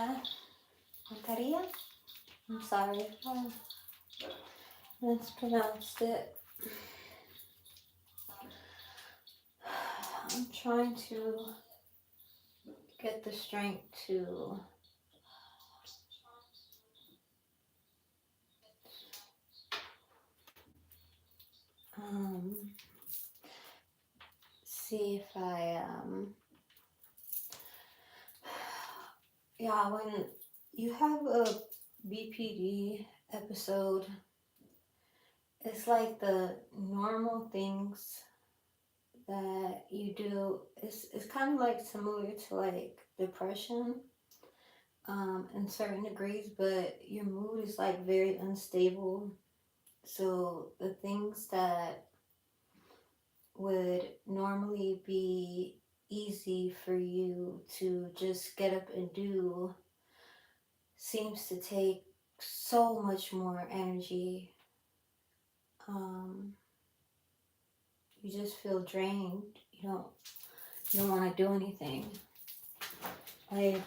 Maria. Maria? I'm sorry if I mispronounced it. I'm trying to get the strength to see if I yeah, when you have a BPD episode, it's like the normal things that you do. It's kind of like similar to like depression, in certain degrees, but your mood is like very unstable. So the things that would normally be easy for you to just get up and do seems to take so much more energy. Um, you just feel drained. You don't want to do anything. Like,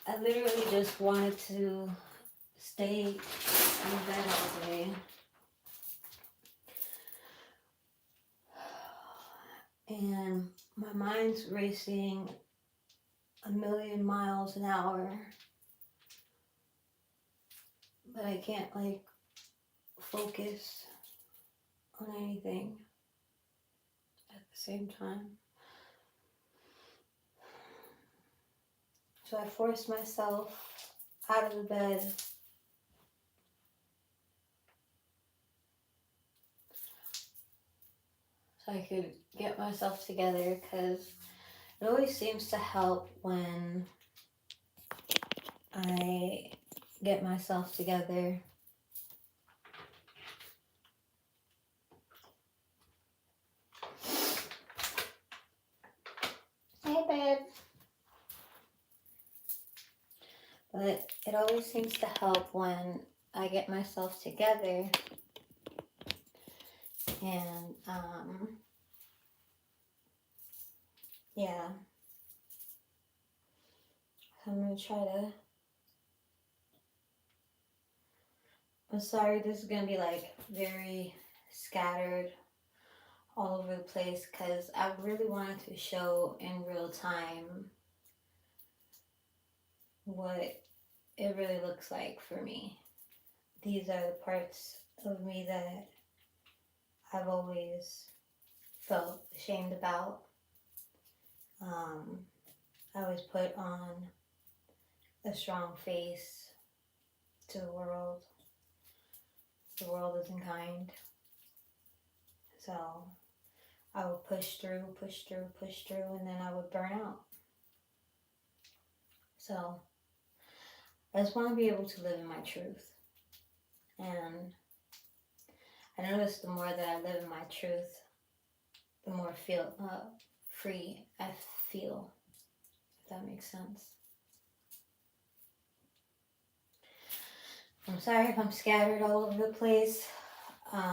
I literally just wanted to stay in bed all day. And my mind's racing a million miles an hour. But I can't like focus on anything at the same time. So I forced myself out of the bed so I could get myself together, because it always seems to help when I get myself together. Hey, babe. But it always seems to help when I get myself together. And, yeah. I'm going to try to... I'm sorry, this is going to be like very scattered all over the place, because I really wanted to show in real time what it really looks like for me. These are the parts of me that I've always felt ashamed about. I always put on a strong face to the world. The world isn't kind. So I would push through, and then I would burn out. So I just want to be able to live in my truth. And I notice the more that I live in my truth, the more free I feel, if that makes sense. I'm sorry if I'm scattered all over the place. There's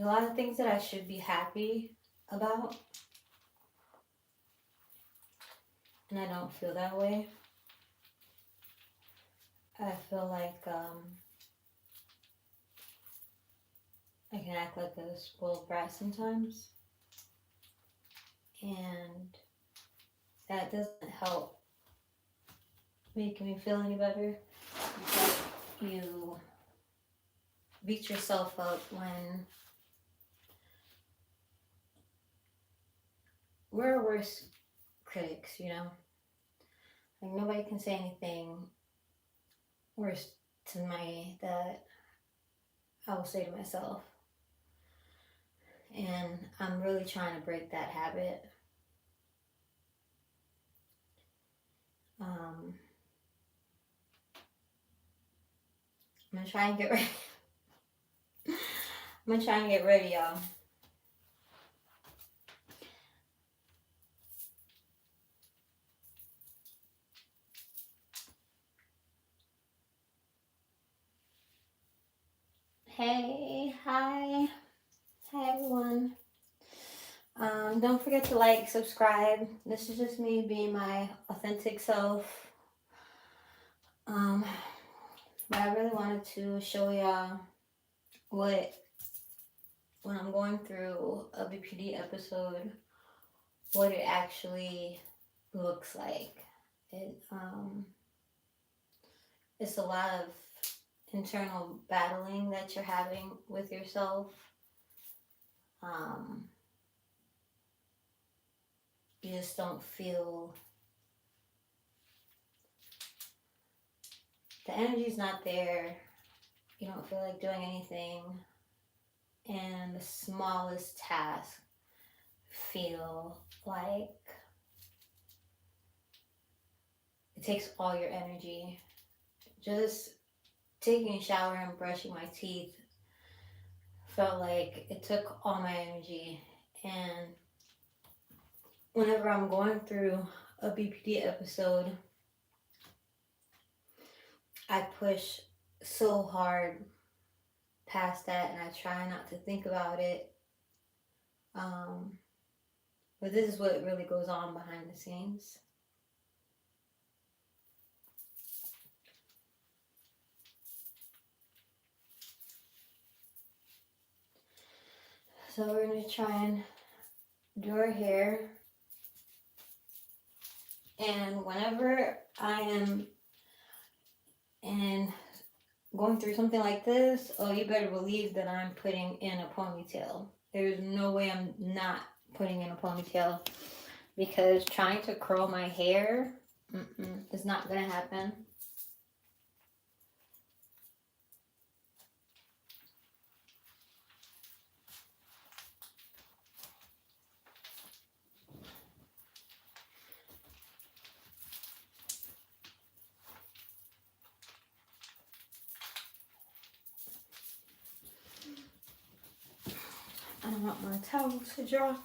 a lot of things that I should be happy about, and I don't feel that way. I feel like I can act like a spoiled brat sometimes, and that doesn't help make me feel any better. Because you beat yourself up when we're our worst critics, you know? Like, nobody can say anything worse to me that I will say to myself. And I'm really trying to break that habit. I'm gonna try and get ready. I'm gonna try and get ready, y'all. Hey, hi everyone. Don't forget to like, subscribe. This is just me being my authentic self. But I really wanted to show y'all when I'm going through a BPD episode, what it actually looks like. It's a lot of internal battling that you're having with yourself. You just don't feel, the energy's not there. You don't feel like doing anything. And the smallest task feel like it takes all your energy. Just taking a shower and brushing my teeth felt like it took all my energy. And whenever I'm going through a BPD episode, I push so hard past that and I try not to think about it. But this is what really goes on behind the scenes. So we're going to try and do her hair. And whenever I am going through something like this, oh, you better believe that I'm putting in a ponytail. There's no way I'm not putting in a ponytail, because trying to curl my hair is not going to happen. I don't want my towel to drop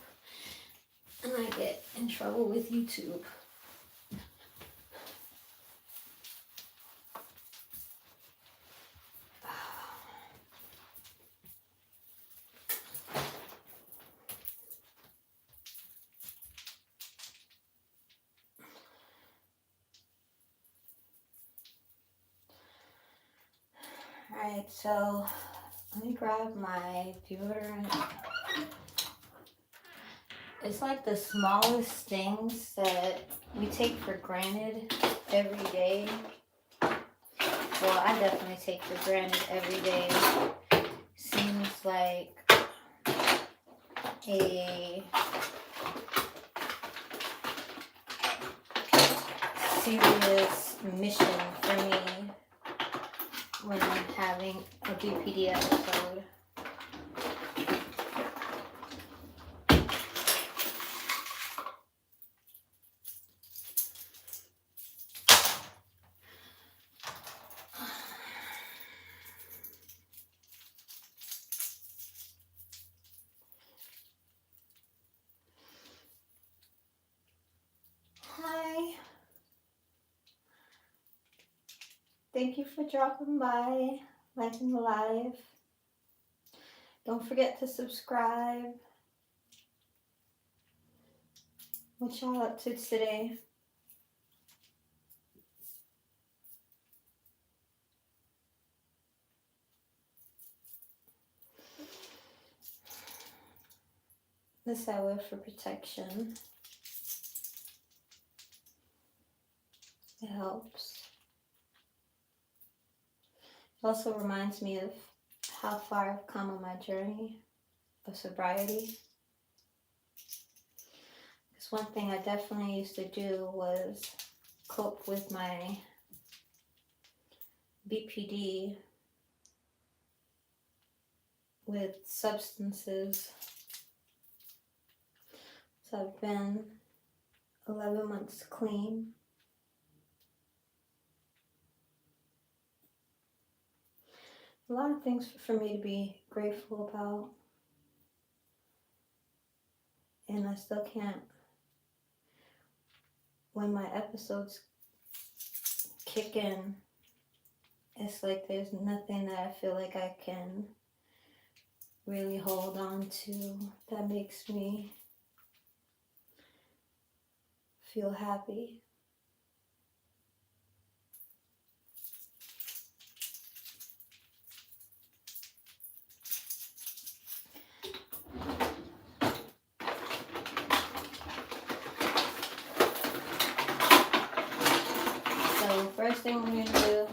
and I get in trouble with YouTube. Alright, so let me grab my deodorant. It's like the smallest things that we take for granted every day. Well, I definitely take for granted every day. Seems like a serious mission for me when I'm having a BPD episode. Hi. Thank you for dropping by, liking the live. Don't forget to subscribe. What y'all up to today? This I wear for protection. It helps. It also reminds me of how far I've come on my journey of sobriety. Because one thing I definitely used to do was cope with my BPD with substances. So I've been 11 months clean. A lot of things for me to be grateful about. And I still can't. When my episodes kick in, it's like there's nothing that I feel like I can really hold on to that makes me feel happy. So first thing we're going to do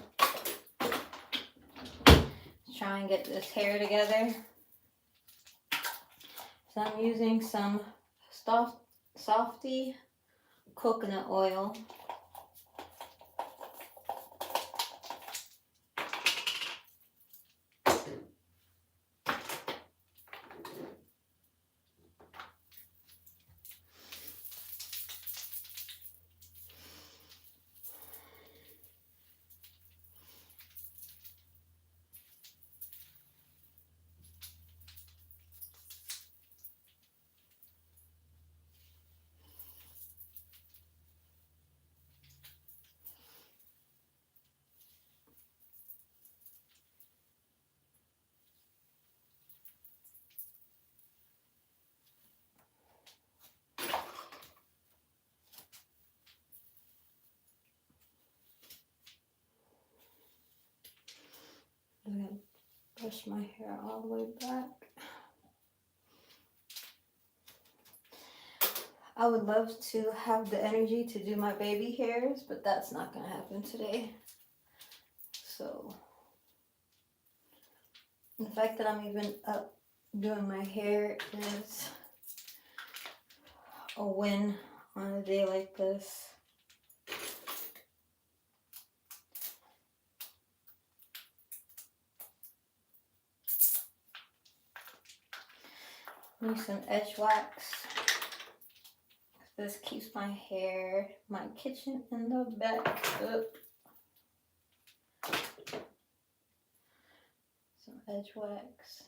is try and get this hair together. So I'm using some Softy coconut oil. I'm going to brush my hair all the way back. I would love to have the energy to do my baby hairs, but that's not going to happen today. So, the fact that I'm even up doing my hair is a win on a day like this. Need some edge wax. This keeps my hair, my kitchen in the back up. Some edge wax.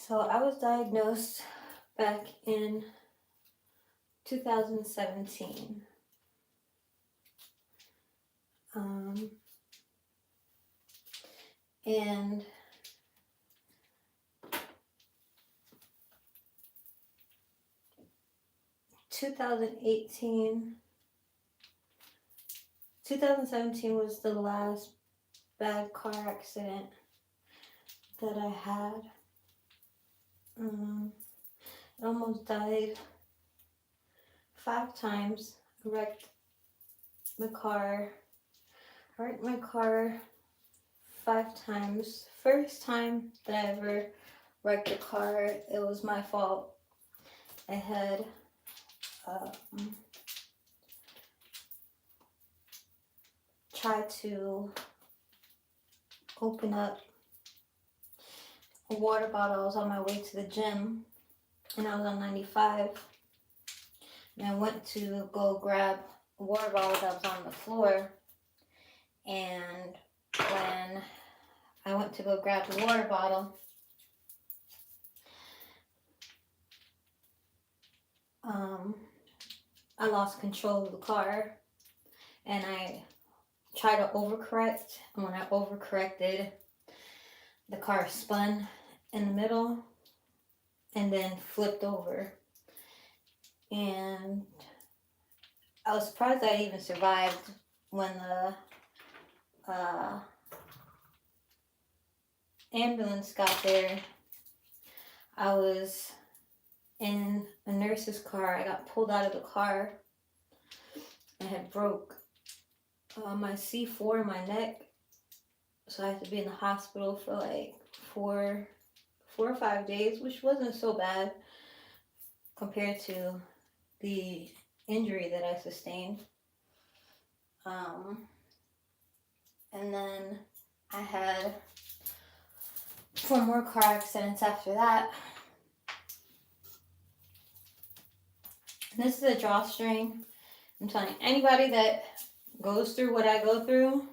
So I was diagnosed back in 2017. And two thousand 2017 was the last bad car accident that I had. I almost died 5 times. I wrecked my car 5 times. First time that I ever wrecked a car, it was my fault. I had tried to open up a water bottle. I was on my way to the gym and I was on 95, and I went to go grab a water bottle that was on the floor, and when I went to go grab the water bottle, I lost control of the car and I tried to overcorrect, and when I overcorrected, the car spun in the middle and then flipped over. And I was surprised I even survived. When the ambulance got there, I was in a nurse's car. I got pulled out of the car. I had broke my C4 in my neck, so I had to be in the hospital for like 4 or 5 days, which wasn't so bad compared to the injury that I sustained. And then I had 4 more car accidents after that. This is a drawstring. I'm telling anybody that goes through what I go through,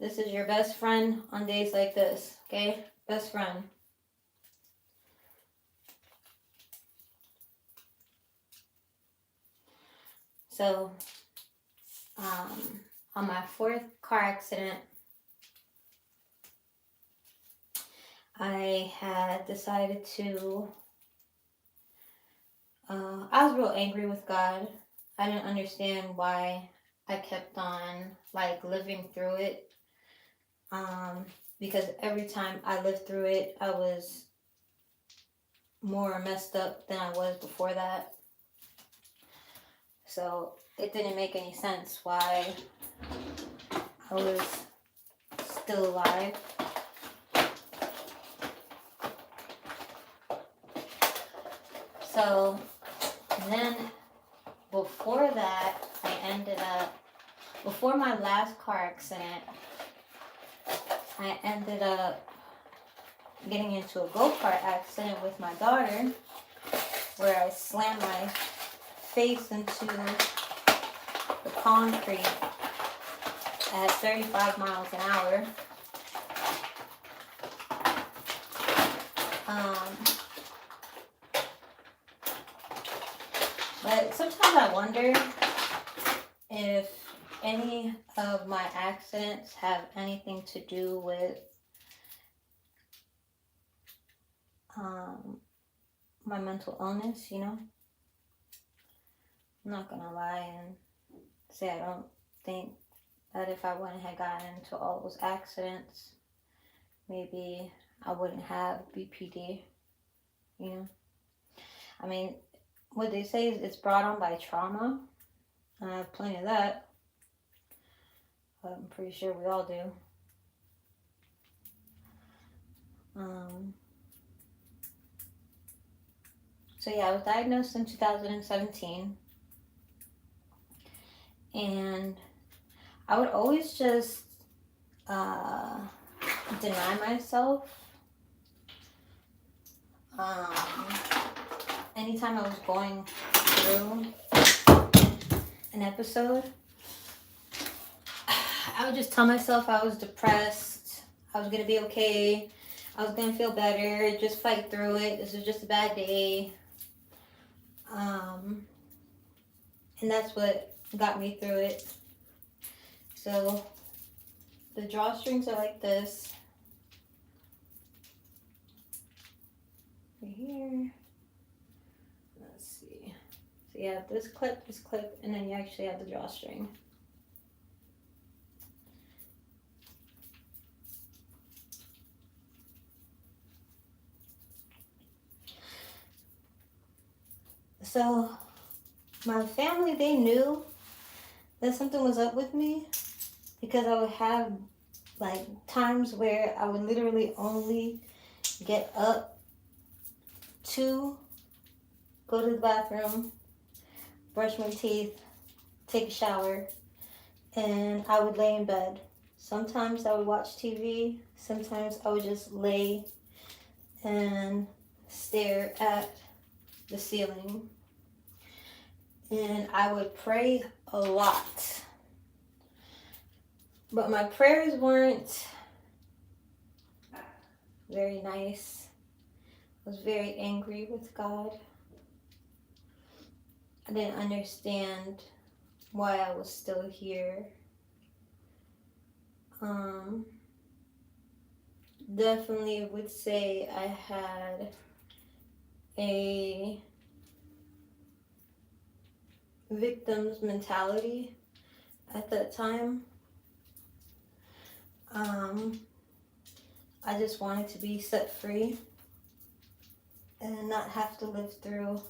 this is your best friend on days like this, okay? Best friend. So, on my 4th car accident, I had decided to, I was real angry with God. I didn't understand why I kept on, like, living through it. Because every time I lived through it, I was more messed up than I was before that. So it didn't make any sense why I was still alive. So then before that, before my last car accident, I ended up getting into a go-kart accident with my daughter where I slammed my face into the concrete at 35 miles an hour. But sometimes I wonder if any of my accidents have anything to do with my mental illness, you know? I'm not gonna lie and say I don't think that if I went and had gotten into all those accidents, maybe I wouldn't have BPD, you know? I mean, what they say is it's brought on by trauma. I have plenty of that. But I'm pretty sure we all do. So yeah, I was diagnosed in 2017. And I would always just deny myself. Anytime I was going through an episode, I would just tell myself I was depressed, I was going to be okay, I was going to feel better, just fight through it, this was just a bad day. And that's what got me through it. So the drawstrings are like this. Right here. Let's see. So you have this clip, and then you actually have the drawstring. So my family, they knew that something was up with me because I would have like times where I would literally only get up to go to the bathroom, brush my teeth, take a shower, and I would lay in bed. Sometimes I would watch TV, sometimes I would just lay and stare at the ceiling. And I would pray a lot. But my prayers weren't very nice. I was very angry with God. I didn't understand why I was still here. Definitely would say I had a victim's mentality at that time. I just wanted to be set free and not have to live through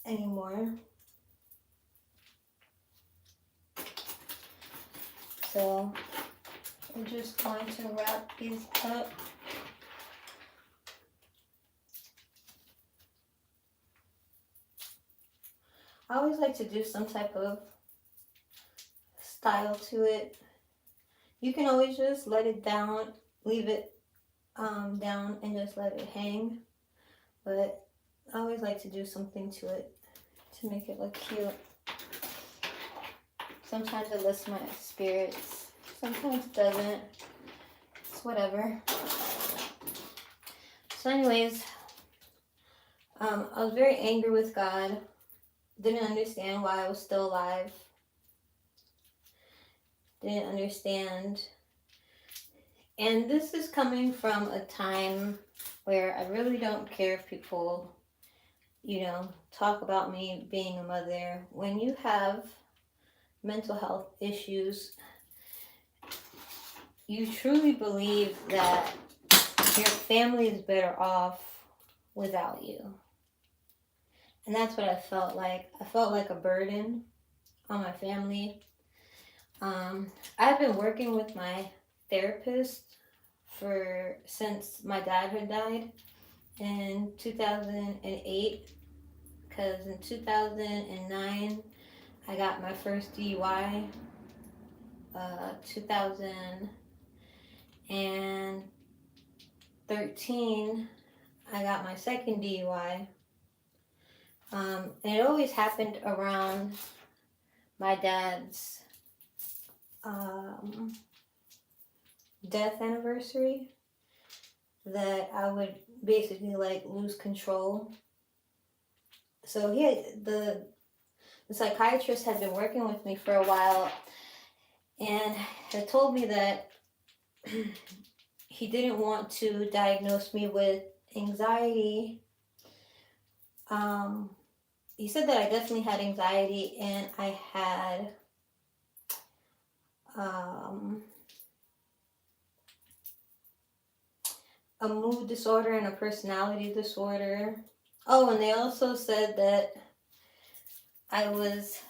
anymore. So I'm just going to wrap these up. I always like to do some type of style to it. You can always just let it down, leave it down and just let it hang. But I always like to do something to it. to make it look cute. Sometimes it lifts my spirits. Sometimes it doesn't. It's whatever. So anyways, I was very angry with God. Didn't understand why I was still alive. Didn't understand. And this is coming from a time where I really don't care if people, talk about me being a mother. When you have mental health issues, you truly believe that your family is better off without you. And that's what I felt like. I felt like a burden on my family. I've been working with my therapist since my dad had died in 2008, because in 2009 I got my first DUI. 2013 I got my second DUI. And it always happened around my dad's death anniversary, that I would basically lose control. So the psychiatrist had been working with me for a while and had told me that he didn't want to diagnose me with anxiety. He said that I definitely had anxiety, and I had a mood disorder and a personality disorder. Oh, and they also said that I was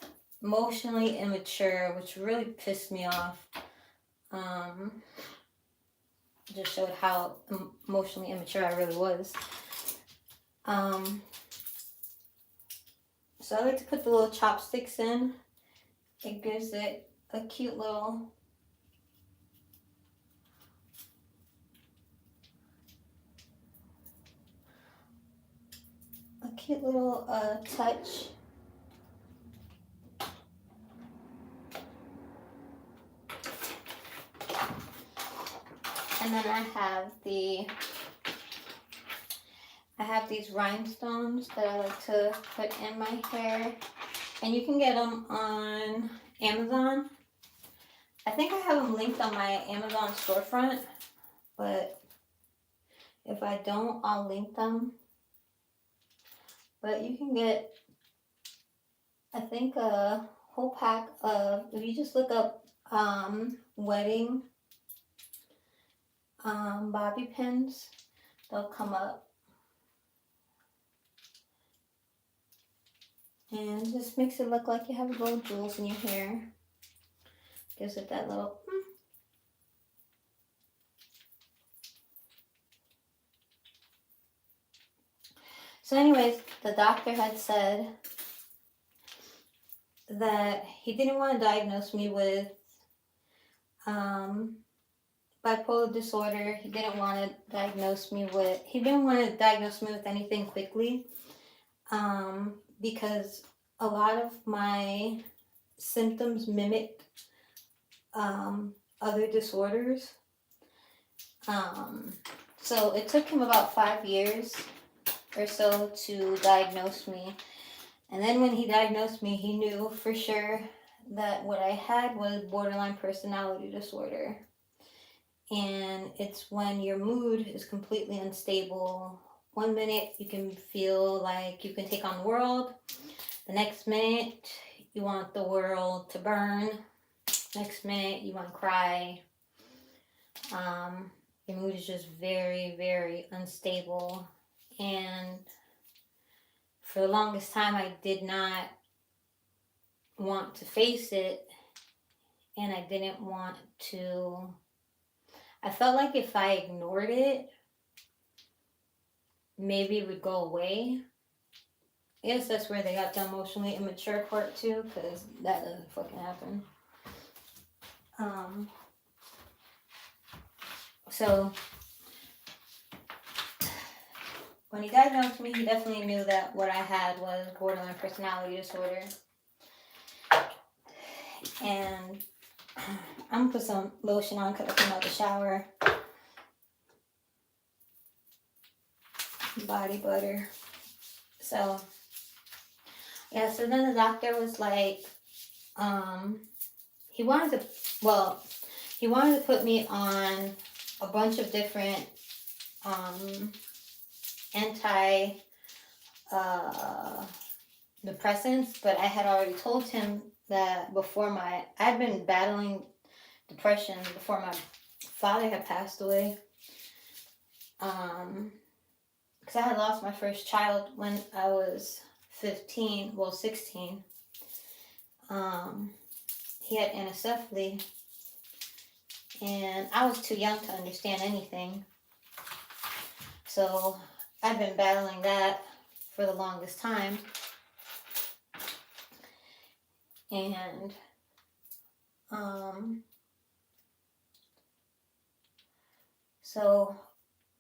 emotionally immature, which really pissed me off. Just showed how emotionally immature I really was. So I like to put the little chopsticks in. It gives it a cute little touch. And then I have these rhinestones that I like to put in my hair, and you can get them on Amazon. I think I have them linked on my Amazon storefront, but if I don't, I'll link them. But you can get, I think, a whole pack of, if you just look up wedding bobby pins, they'll come up. And just makes it look like you have gold jewels in your hair. Gives it that little So anyways, the doctor had said that he didn't want to diagnose me with bipolar disorder. He didn't want to diagnose me with anything quickly, because a lot of my symptoms mimic other disorders. So it took him about 5 years or so to diagnose me. And then when he diagnosed me, he knew for sure that what I had was borderline personality disorder. And it's when your mood is completely unstable. 1 minute you can feel like you can take on the world. The next minute you want the world to burn. Next minute you want to cry. Your mood is just very, very unstable. And for the longest time, I did not want to face it, and I didn't want to. I felt like if I ignored it, maybe it would go away. I guess that's where they got the emotionally immature part too, because that doesn't fucking happen. So when he diagnosed me, he definitely knew that what I had was borderline personality disorder. And I'm gonna put some lotion on because I came out the shower. Body butter. So, yeah, so then the doctor was like, he wanted to put me on a bunch of different anti depressants, but I had already told him that I'd been battling depression before my father had passed away. Because I had lost my first child when I was 16. He had anencephaly, and I was too young to understand anything. So I've been battling that for the longest time. And so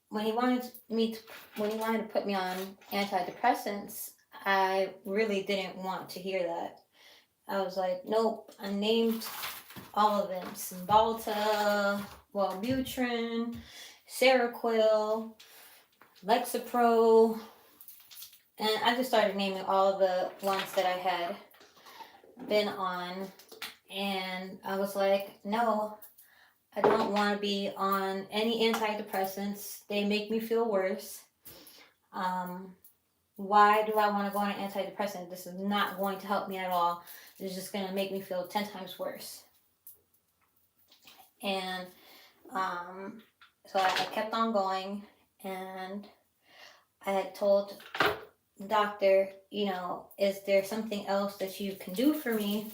when he wanted to put me on antidepressants, I really didn't want to hear that. I was like, nope. I named all of them: Cymbalta, Wellbutrin, Seroquel, Lexapro, and I just started naming all the ones that I had been on, and I was like, no, I don't want to be on any antidepressants. They make me feel worse. Why do I want to go on an antidepressant? This is not going to help me at all. It's just going to make me feel 10 times worse. And so I kept on going, and I had told the doctor, is there something else that you can do for me?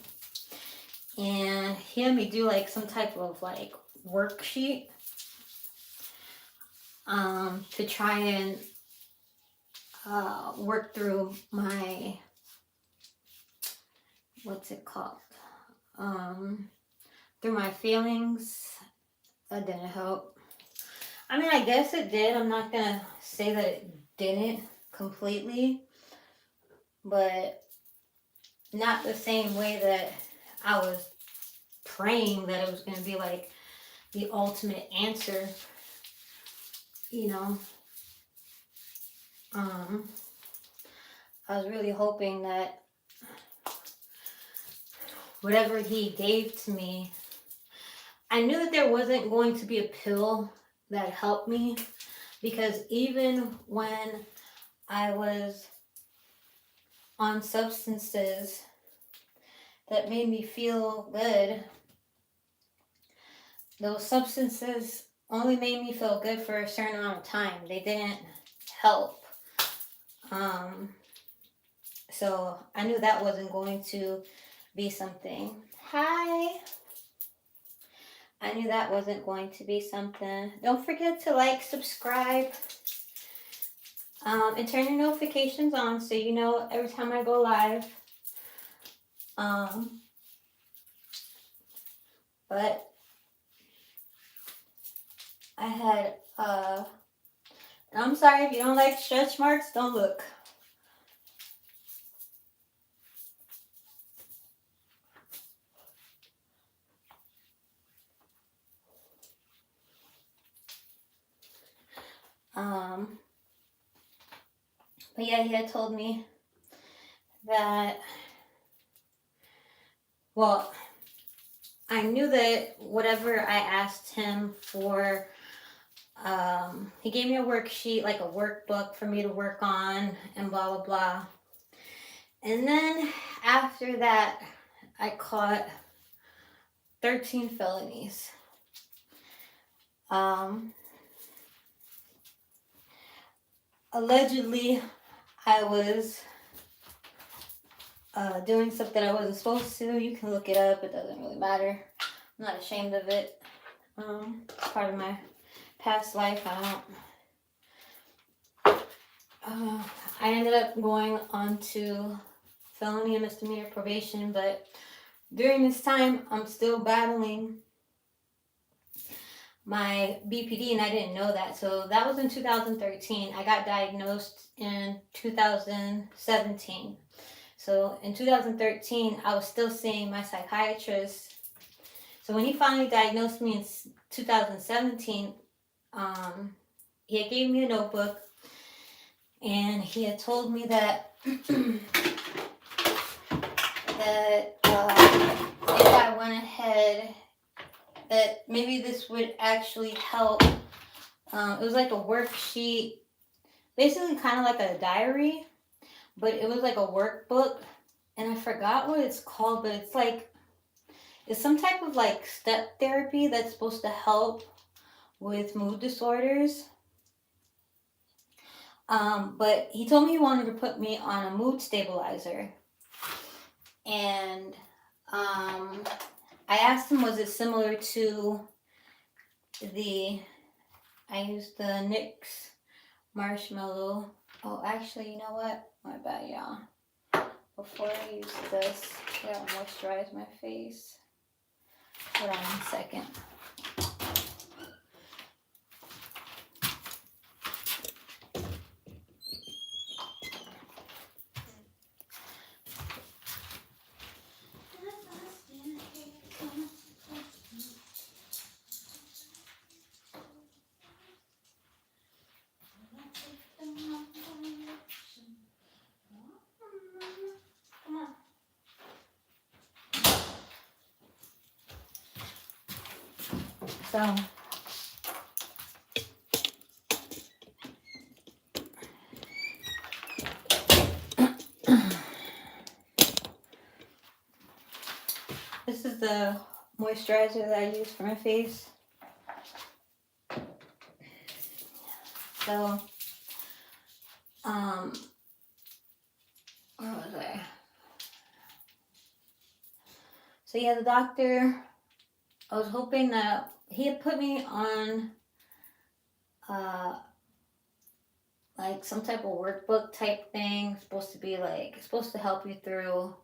And he had me do like some type of like worksheet to try and work through my, what's it called? Through my feelings. That didn't help. I mean, I guess it did. I'm not gonna say that it didn't completely, but not the same way that I was praying that it was gonna be like the ultimate answer, I was really hoping that whatever he gave to me, I knew that there wasn't going to be a pill that helped me, because even when I was on substances that made me feel good, those substances only made me feel good for a certain amount of time. They didn't help. So I knew that wasn't going to be something. Hi. I knew that wasn't going to be something. Don't forget to like, subscribe, and turn your notifications on so you know every time I go live. But I had, I'm sorry if you don't like stretch marks, don't look. But yeah, he had told me that, well, I knew that whatever I asked him for, he gave me a worksheet, like a workbook for me to work on, and blah, blah, blah. And then after that, I caught 13 felonies. Allegedly, I was doing something I wasn't supposed to. You can look it up. It doesn't really matter. I'm not ashamed of it. It's part of my past life. I ended up going on to felony and misdemeanor probation, but during this time, I'm still battling my BPD, and I didn't know that. So that was in 2013. I got diagnosed in 2017. So in 2013, I was still seeing my psychiatrist. So when he finally diagnosed me in 2017, he had gave me a notebook, and he had told me that that if I went ahead, that maybe this would actually help. It was like a worksheet, basically kind of like a diary, but it was like a workbook, and I forgot what it's called, but it's like, it's some type of like step therapy that's supposed to help with mood disorders. But he told me he wanted to put me on a mood stabilizer. And I asked him, was it similar to I used the NYX marshmallow. Oh, actually, you know what? My bad, y'all. Before I use this, I gotta moisturize my face. Hold on 1 second. So this is the moisturizer that I use for my face. So where was I? So yeah, the doctor, I was hoping that he had put me on like some type of workbook type thing. Supposed to be like, it's supposed to help you through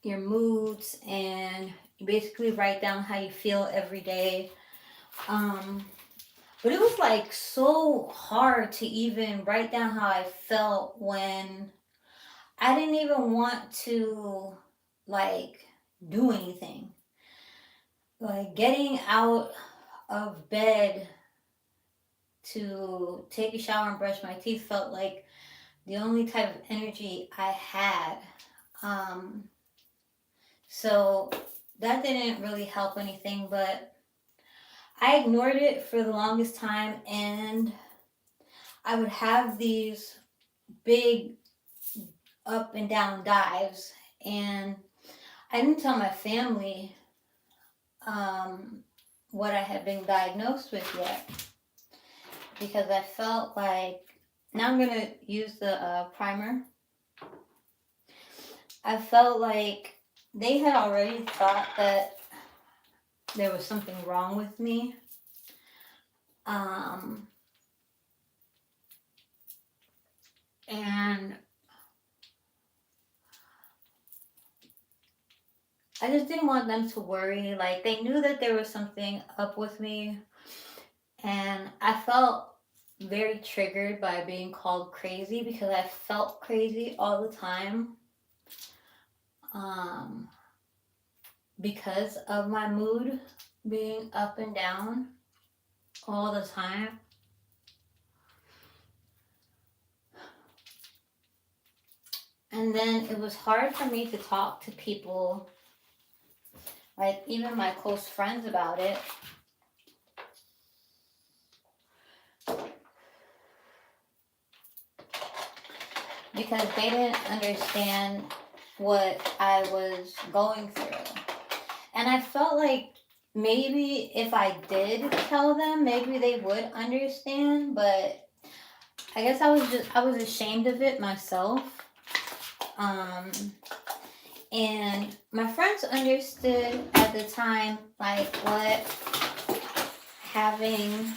your moods, and you basically write down how you feel every day. But it was like so hard to even write down how I felt when I didn't even want to like do anything. Like getting out of bed to take a shower and brush my teeth felt like the only type of energy I had. So that didn't really help anything, but I ignored it for the longest time, and I would have these big up and down dives, and I didn't tell my family what I had been diagnosed with yet, because I felt like, now I'm going to use the primer. I felt like they had already thought that there was something wrong with me. And I just didn't want them to worry. Like, they knew that there was something up with me, and I felt very triggered by being called crazy, because I felt crazy all the time. Because of my mood being up and down all the time. And then it was hard for me to talk to people, like even my close friends, about it. Because they didn't understand what I was going through. And I felt like maybe if I did tell them, maybe they would understand, but I guess I was ashamed of it myself. And my friends understood at the time, like, what having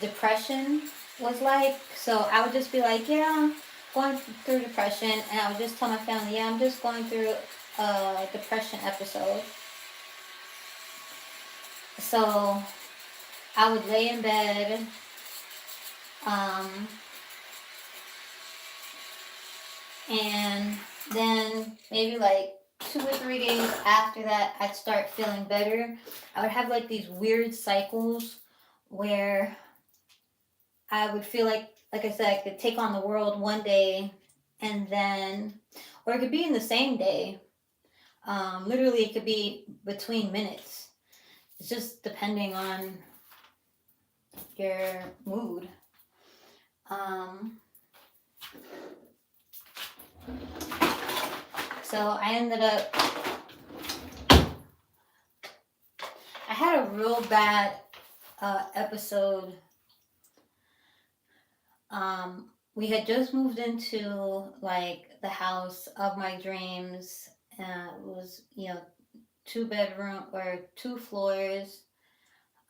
depression was like. So I would just be like, yeah, I'm going through depression, and I would just tell my family, yeah, I'm just going through a depression episode. So I would lay in bed, and then maybe like 2 or 3 days after that, I'd start feeling better. I would have like these weird cycles where I would feel like I said, I could take on the world one day, and then, or it could be in the same day. Literally, it could be between minutes. It's just depending on your mood. So I ended up, I had a real bad episode. We had just moved into like the house of my dreams. It was, 2 bedroom or 2 floors,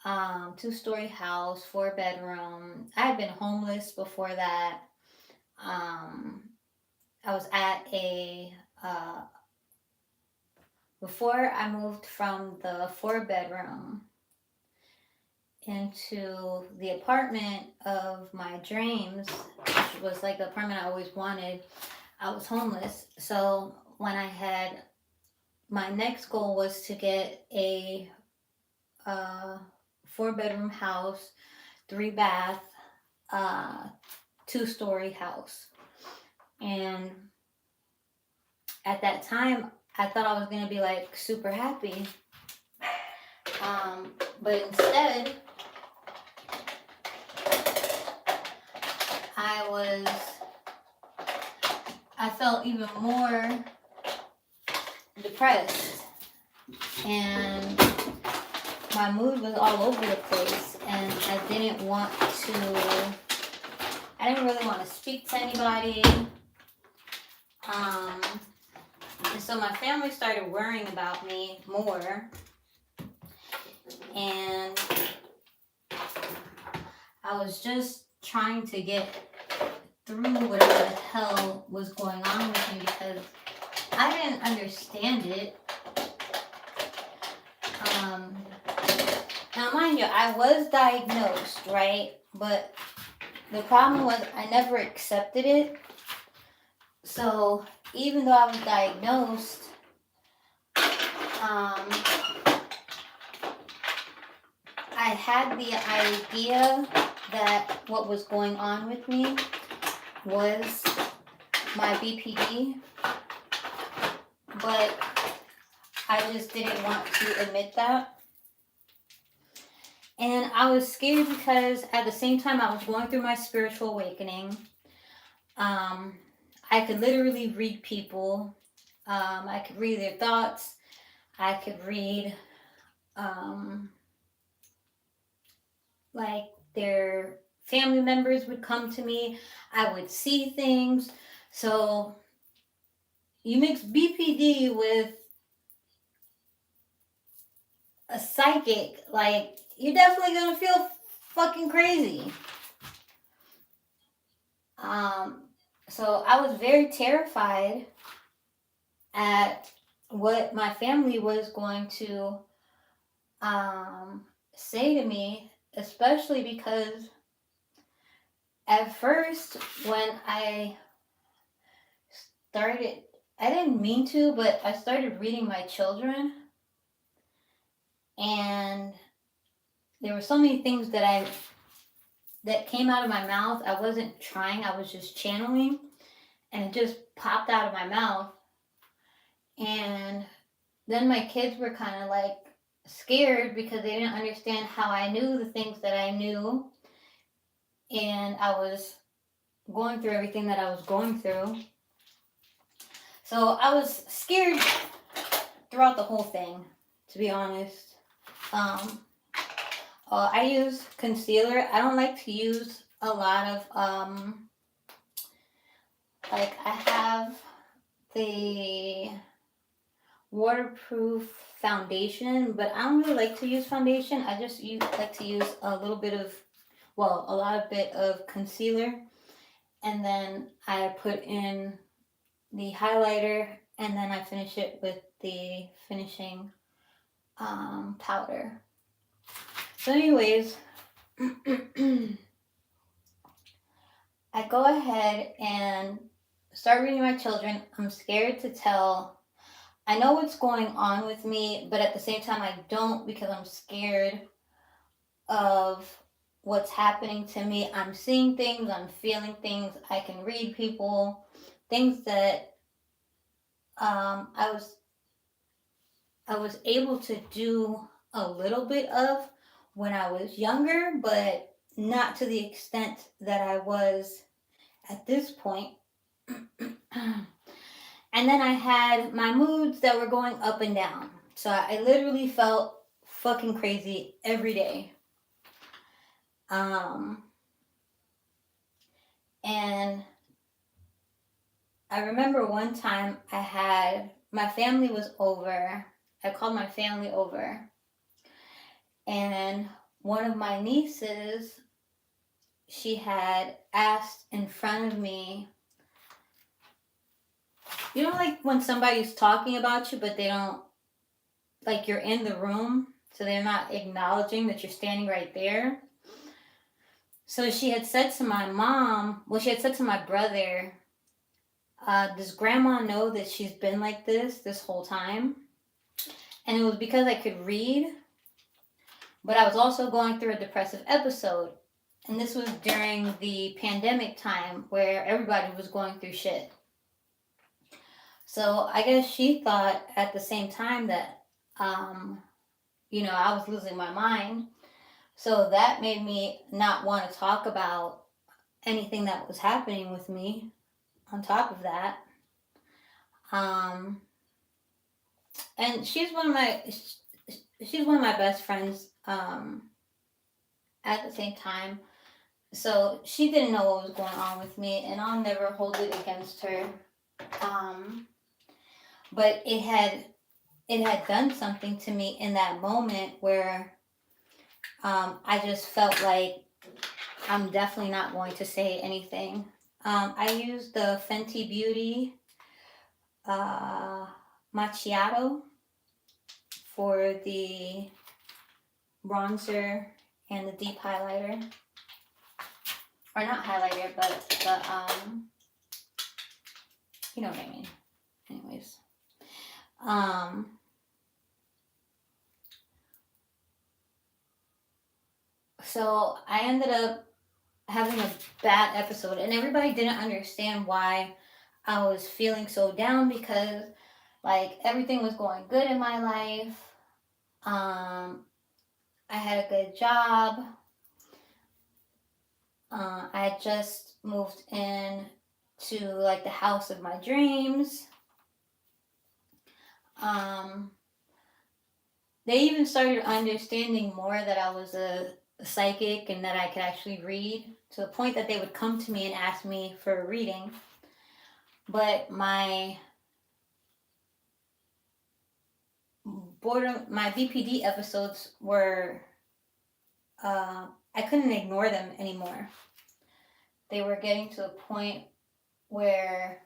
2-story house, 4 bedroom. I had been homeless before that. I was at before I moved from the 4 bedroom into the apartment of my dreams, which was like the apartment I always wanted, I was homeless. So when my next goal was to get a 4-bedroom house, 3-bath, 2-story house. And at that time, I thought I was going to be like super happy. But instead, I felt even more depressed, and my mood was all over the place, and I didn't really want to speak to anybody. And so my family started worrying about me more, and I was just trying to get through whatever the hell was going on with me, because I didn't understand it. Now, mind you, I was diagnosed, right? But the problem was I never accepted it. So even though I was diagnosed, I had the idea that what was going on with me was my BPD, but I just didn't want to admit that. And I was scared because at the same time I was going through my spiritual awakening. I could literally read people. I could read their thoughts. I could read like their family members would come to me. I would see things. So you mix BPD with a psychic, like, you're definitely gonna feel fucking crazy. So I was very terrified at what my family was going to say to me, especially because at first when I didn't mean to, but I started reading my children, and there were so many things that came out of my mouth. I wasn't trying, I was just channeling, and it just popped out of my mouth. And then my kids were kind of like scared because they didn't understand how I knew the things that I knew, and I was going through everything that I was going through. So I was scared throughout the whole thing, to be honest. I use concealer. I don't like to use a lot of like, I have the waterproof foundation, but I don't really like to use foundation. I just like to use a lot of concealer, and then I put in the highlighter and then I finish it with the finishing powder. So anyways, I go ahead and start reading my children. I'm scared to tell. I know what's going on with me, but at the same time I don't, because I'm scared of what's happening to me. I'm seeing things, I'm feeling things, I can read people, things that I was able to do a little bit of when I was younger, but not to the extent that I was at this point. And then I had my moods that were going up and down. So I literally felt fucking crazy every day. And I remember one time my family was over. I called my family over. And one of my nieces, she had asked in front of me, you know, like when somebody's talking about you, but they don't, like you're in the room, so they're not acknowledging that you're standing right there. So she had said to my mom, well, she had said to my brother, does grandma know that she's been like this whole time? And it was because I could read, but I was also going through a depressive episode. And this was during the pandemic time where everybody was going through shit. So I guess she thought at the same time that, you know, I was losing my mind. So that made me not want to talk about anything that was happening with me on top of that. And she's one of my best friends at the same time. So she didn't know what was going on with me, and I'll never hold it against her. But it had done something to me in that moment where I just felt like I'm definitely not going to say anything. I used the Fenty Beauty Macchiato for the bronzer and the deep highlighter. Or not highlighter, but the, you know what I mean. Anyways. So I ended up having a bad episode, and everybody didn't understand why I was feeling so down, because like everything was going good in my life. I had a good job. I had just moved in to like the house of my dreams. They even started understanding more that I was a psychic and that I could actually read, to the point that they would come to me and ask me for a reading. But my BPD episodes were, I couldn't ignore them anymore. They were getting to a point where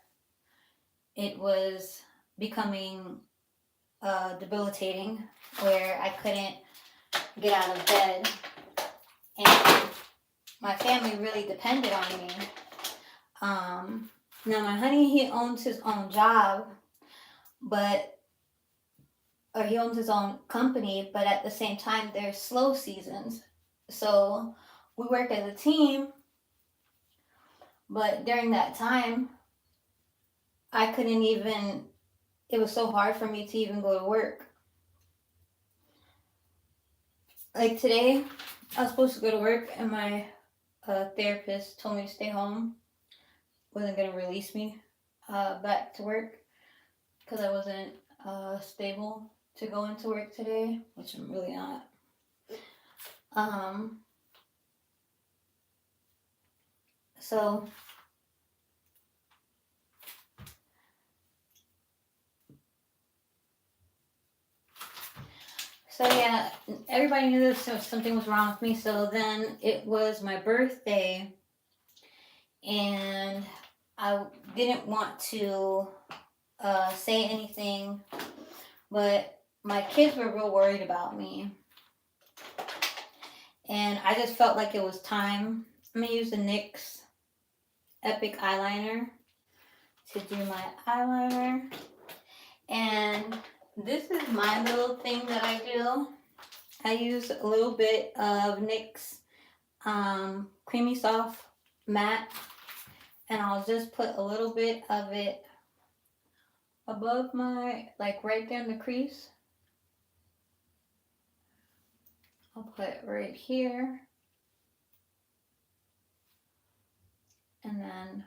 it was becoming debilitating, where I couldn't get out of bed, and my family really depended on me. Now my honey, he owns his own job, or he owns his own company, but at the same time there's slow seasons, so we work as a team. But during that time, I couldn't even, it was so hard for me to even go to work. Like today, I was supposed to go to work, and my therapist told me to stay home. Wasn't going to release me back to work because I wasn't stable to go into work today, which I'm really not. So yeah, everybody knew that something was wrong with me. So then it was my birthday, and I didn't want to say anything, but my kids were real worried about me. And I just felt like it was time. I'm going to use the NYX Epic Eyeliner to do my eyeliner. And this is my little thing that I do. I use a little bit of NYX Creamy Soft Matte. And I'll just put a little bit of it above my, like right there in the crease. I'll put it right here. And then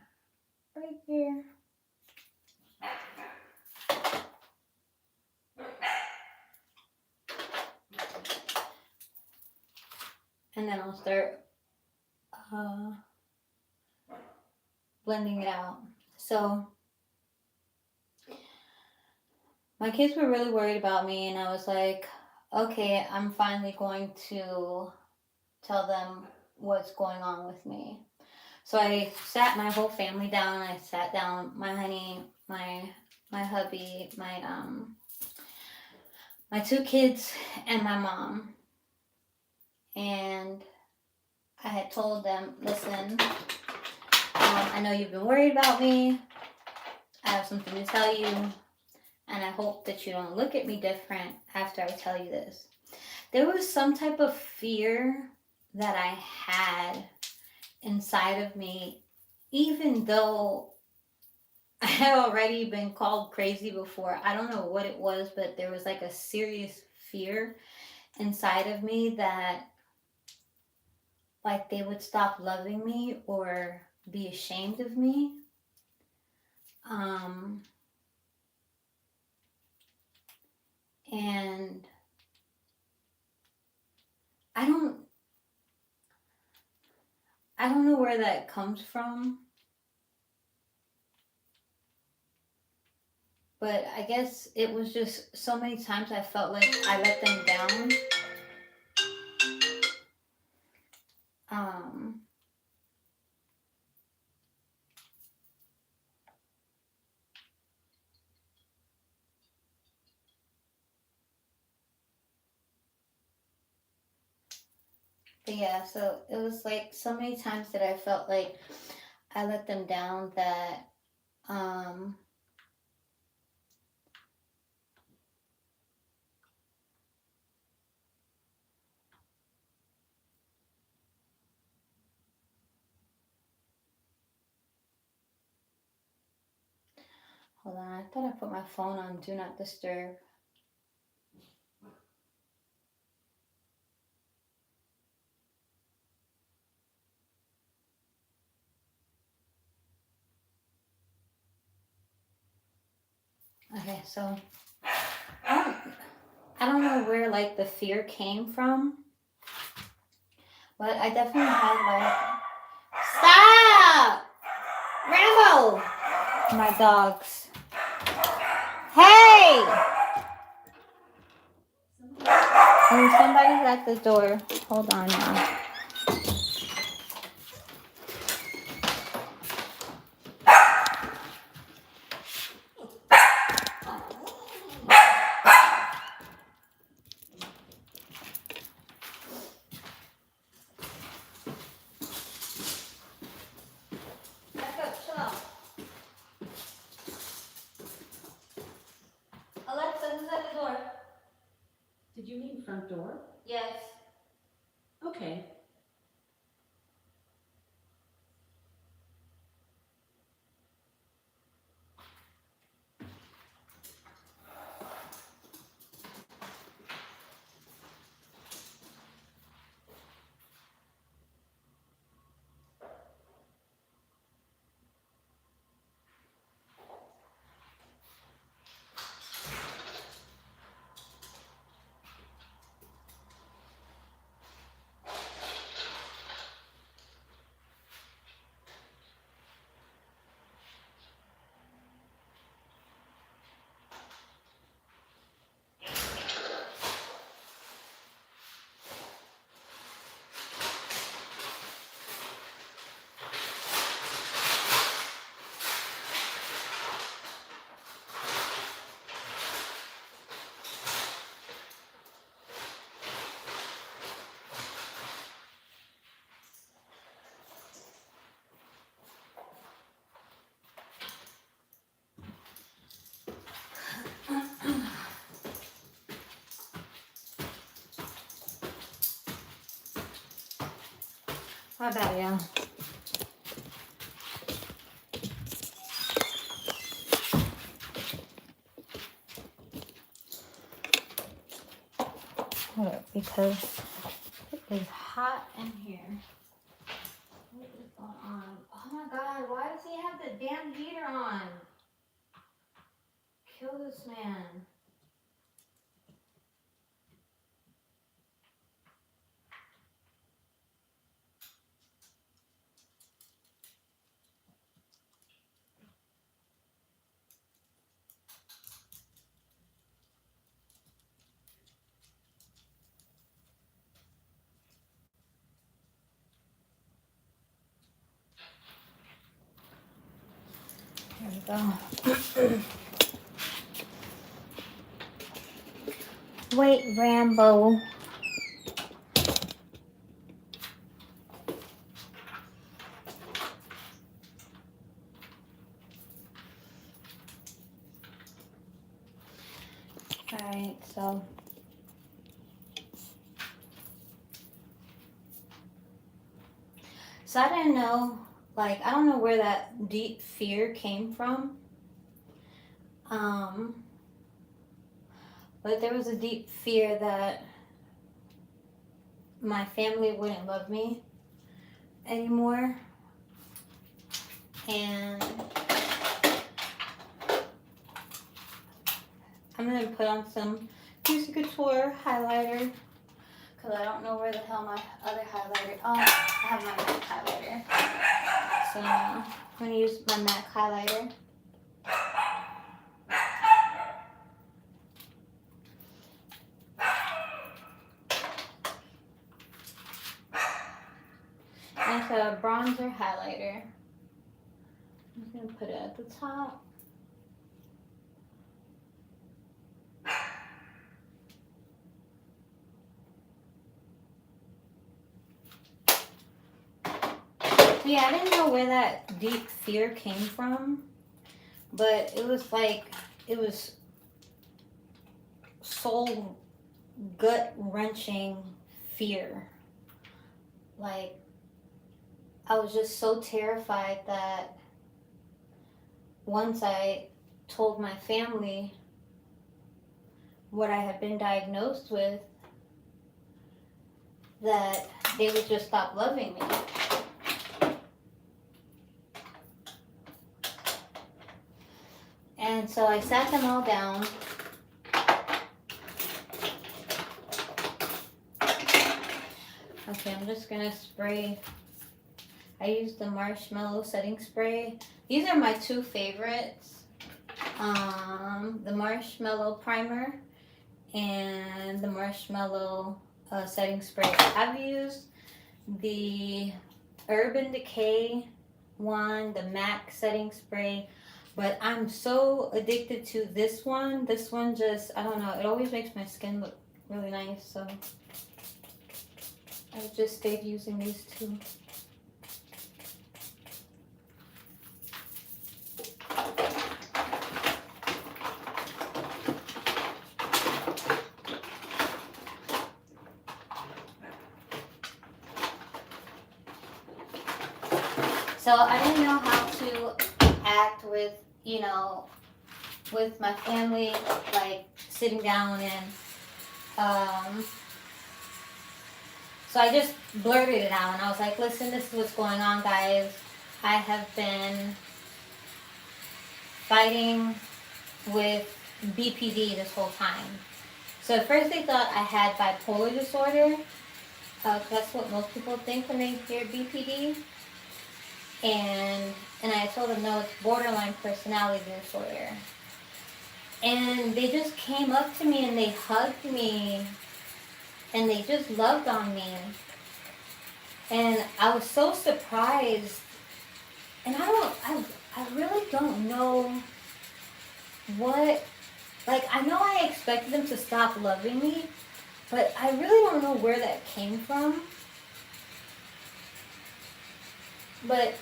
right there. And then I'll start blending it out. So my kids were really worried about me, and I was like, okay, I'm finally going to tell them what's going on with me. So I sat my whole family down. I sat down my honey, my hubby, my two kids, and my mom. And I had told them, listen, I know you've been worried about me. I have something to tell you. And I hope that you don't look at me different after I tell you this. There was some type of fear that I had inside of me, even though I had already been called crazy before. I don't know what it was, but there was like a serious fear inside of me that like they would stop loving me or be ashamed of me. And I don't know where that comes from. But I guess it was just so many times I felt like I let them down. But yeah, so it was like so many times that I felt like I let them down that hold on, I thought I put my phone on Do Not Disturb. Okay, so I don't know where like the fear came from, but I definitely had like, stop, Rambo, my dogs. Hey, oh, somebody's at the door. Hold on now. Did you mean front door? Yes. Okay. How about you? Hold up, because it is hot in here. What is going on? Oh my god, why does he have the damn heater on? Kill this man. There we go. Wait, Rambo. Alright, so I didn't know, like, I don't know where that deep fear came from. But there was a deep fear that my family wouldn't love me anymore. And I'm going to put on some Juicy Couture highlighter because I don't know where the hell my other highlighter. Oh, I have my MAC highlighter. So I'm going to use my MAC highlighter. And it's a bronzer highlighter. I'm just going to put it at the top. So yeah, I didn't know where that deep fear came from, but it was like, it was soul gut-wrenching fear. Like, I was just so terrified that once I told my family what I had been diagnosed with, that they would just stop loving me. And so I sat them all down. Okay, I'm just gonna spray. I used the marshmallow setting spray. These are my two favorites. The marshmallow primer and the marshmallow setting spray. I've used the Urban Decay one, the MAC setting spray, but I'm so addicted to this one. This one just, I don't know, it always makes my skin look really nice, so I just stayed using these two. So I didn't know how to act with, you know, with my family, like sitting down and, so I just blurted it out and I was like, listen, this is what's going on, guys. I have been fighting with BPD this whole time. So at first they thought I had bipolar disorder. That's what most people think when they hear BPD. And I told them, no, it's borderline personality disorder. And they just came up to me and they hugged me and they just loved on me. And I was so surprised. And I really don't know what, like, I know I expected them to stop loving me, but I really don't know where that came from. But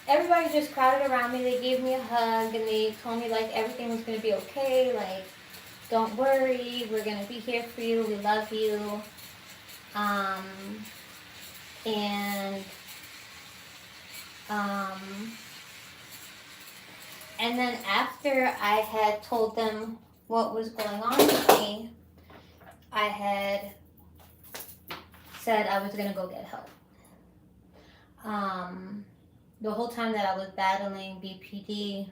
everybody just crowded around me. They gave me a hug and they told me like everything was going to be okay. Like, don't worry, we're going to be here for you. We love you. And And then after I had told them what was going on with me, I had said I was gonna go get help. The whole time that I was battling BPD,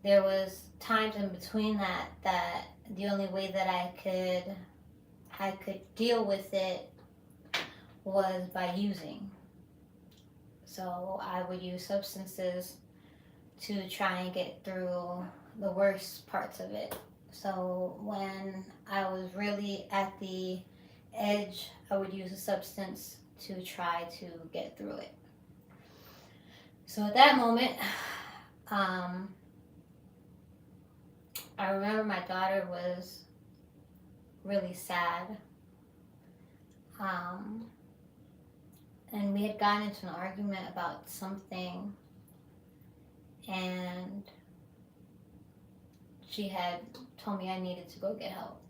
there was times in between that the only way that I could deal with it was by using. So I would use substances to try and get through the worst parts of it. So when I was really at the edge, I would use a substance to try to get through it. So at that moment, I remember my daughter was really sad. And we had gotten into an argument about something, and she had told me I needed to go get help.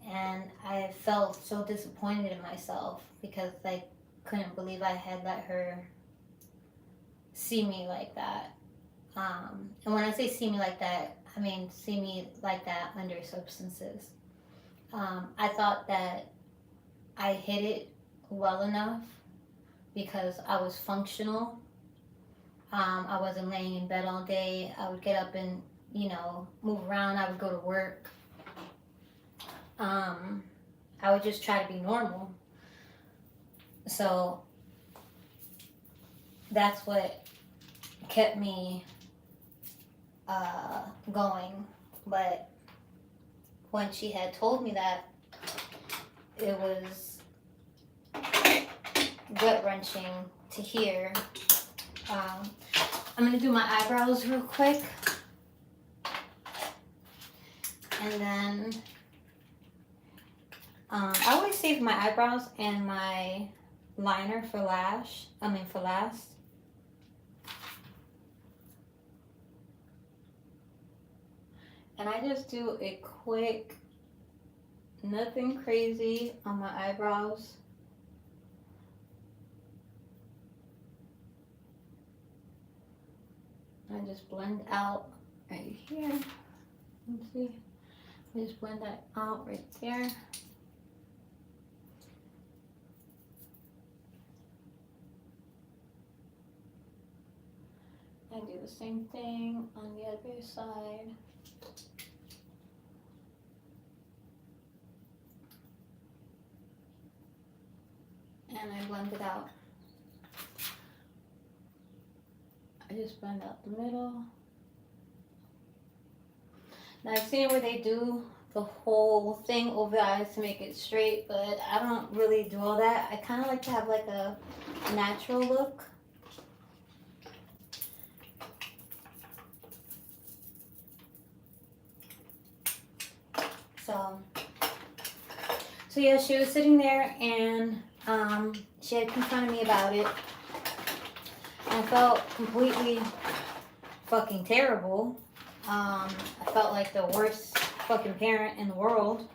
And I felt so disappointed in myself because I couldn't believe I had let her see me like that. And when I say see me like that, I mean see me like that under substances. I thought that I hid it well enough because I was functional. I wasn't laying in bed all day. I would get up and, move around. I would go to work. I would just try to be normal. So that's what kept me going. But when she had told me that, it was gut-wrenching to hear. I'm gonna do my eyebrows real quick, and then I always save my eyebrows and my liner for last. And I just do a quick, nothing crazy on my eyebrows. I just blend out right here. Let's see. I just blend that out right there. And do the same thing on the other side. And I blend it out. I just blend out the middle. Now I've seen where they do the whole thing over the eyes to make it straight, but I don't really do all that. I kind of like to have like a natural look. So yeah, she was sitting there and she had confronted me about it. I felt completely fucking terrible. I felt like the worst fucking parent in the world.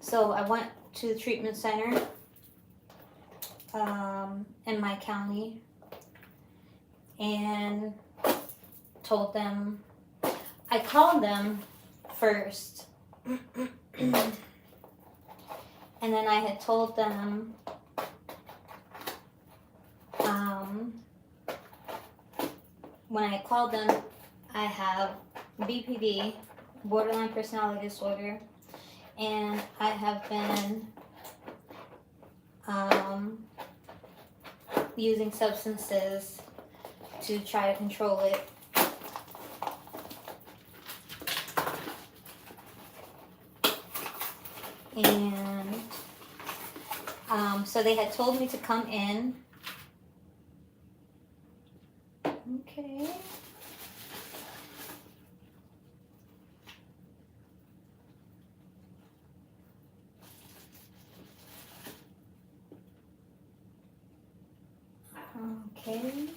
So I went to the treatment center in my county and told them, I called them first. And then I had told them when I called them, I have BPD, borderline personality disorder, and I have been using substances to try to control it. And so they had told me to come in. Okay. Okay.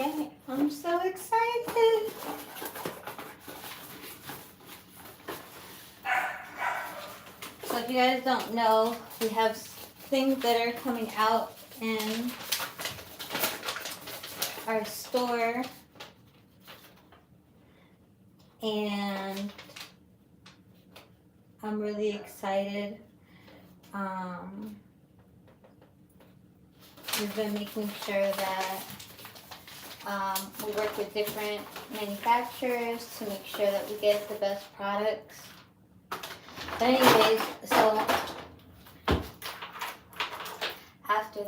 Okay, I'm so excited. So if you guys don't know, we have things that are coming out in our store, and I'm really excited. We've been making sure that we work with different manufacturers to make sure that we get the best products. But anyways, so after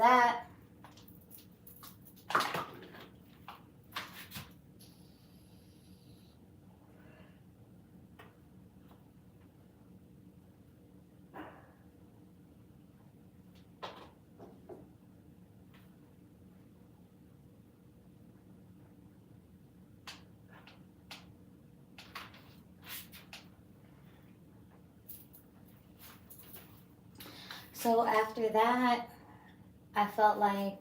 that, I felt like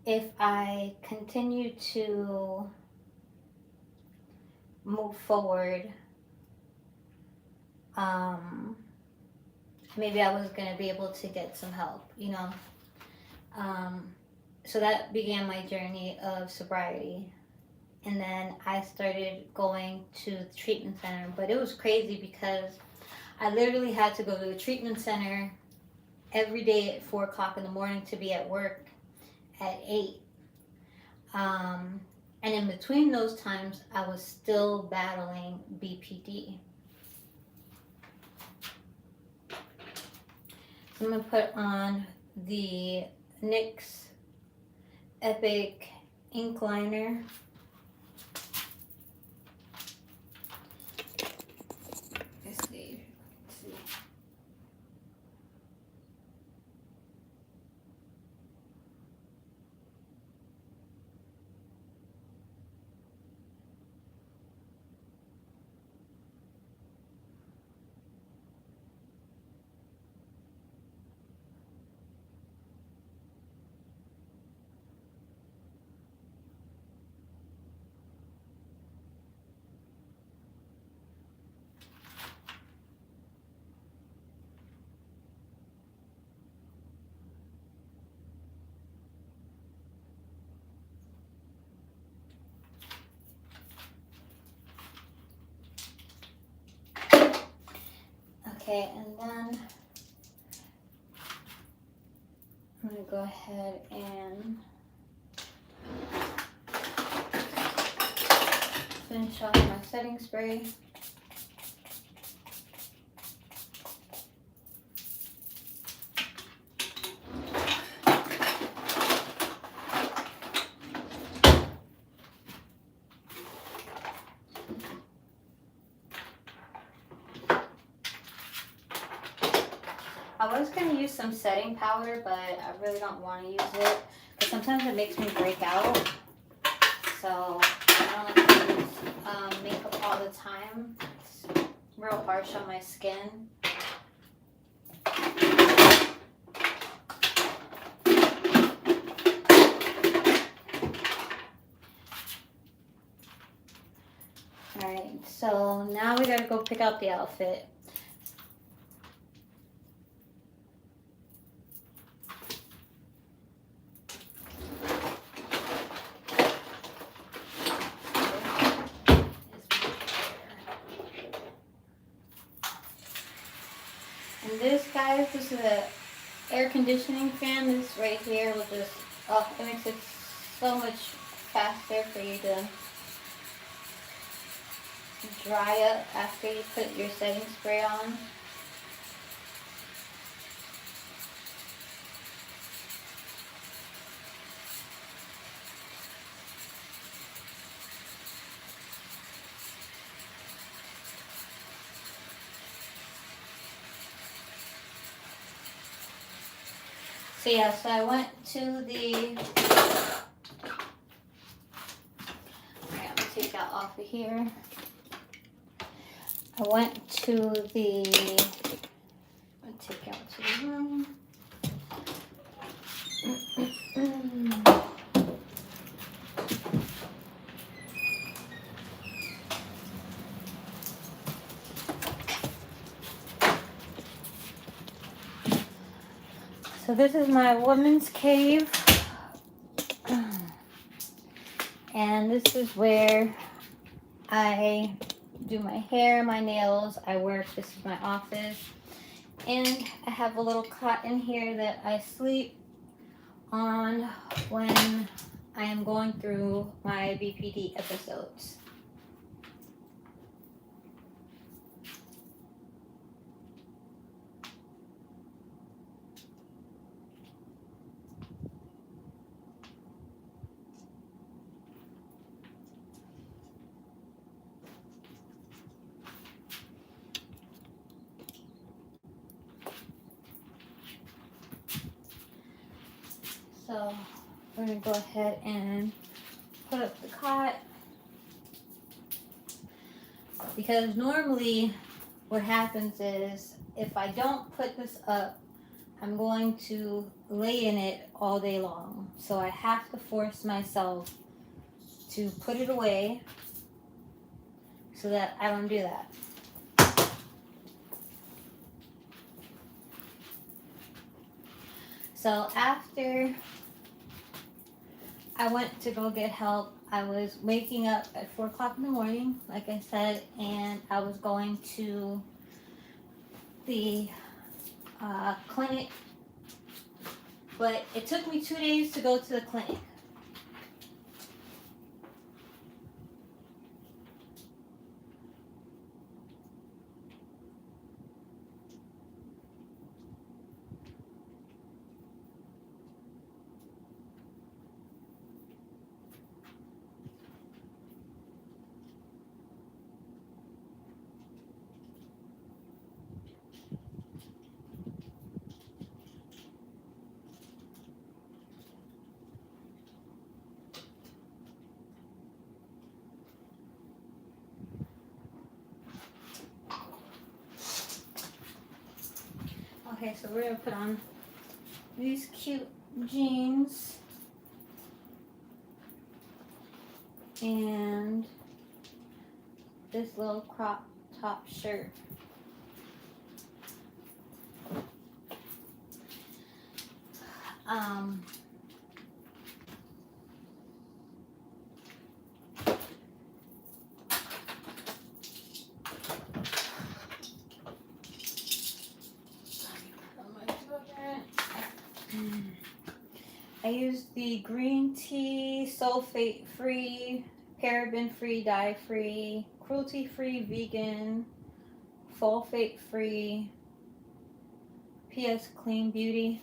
if I continue to move forward, maybe I was going to be able to get some help, you know. So that began my journey of sobriety. And then I started going to the treatment center. But it was crazy because I literally had to go to the treatment center every day at 4 o'clock in the morning to be at work at 8. And in between those times, I was still battling BPD. So I'm going to put on the NYX Epic ink liner. Let's see. Okay, and then I'm going to go ahead and finish off my setting spray. I was going to use some setting powder, but I really don't want to use it because sometimes it makes me break out. So I don't like to use makeup all the time. It's real harsh on my skin. Alright, so now we gotta go pick out the outfit. And this, guys, this is a air conditioning fan. This right here will just, it makes it so much faster for you to dry up after you put your setting spray on. So yeah, so I went to the, alright, I'm gonna take that off of here. I went to the, I'm gonna take out to the room. So this is my woman's cave. And this is where I do my hair, my nails, I work. This is my office. And I have a little cot in here that I sleep on when I am going through my BPD episodes. So we're gonna go ahead and put up the cot, because normally what happens is if I don't put this up, I'm going to lay in it all day long. So I have to force myself to put it away so that I don't do that. So after I went to go get help, I was waking up at 4 o'clock in the morning, like I said, and I was going to the clinic, but it took me 2 days to go to the clinic. Okay, so we're gonna put on these cute jeans and this little crop top shirt. I use the green tea, sulfate-free, paraben-free, dye-free, cruelty-free, vegan, sulfate-free, PS Clean Beauty.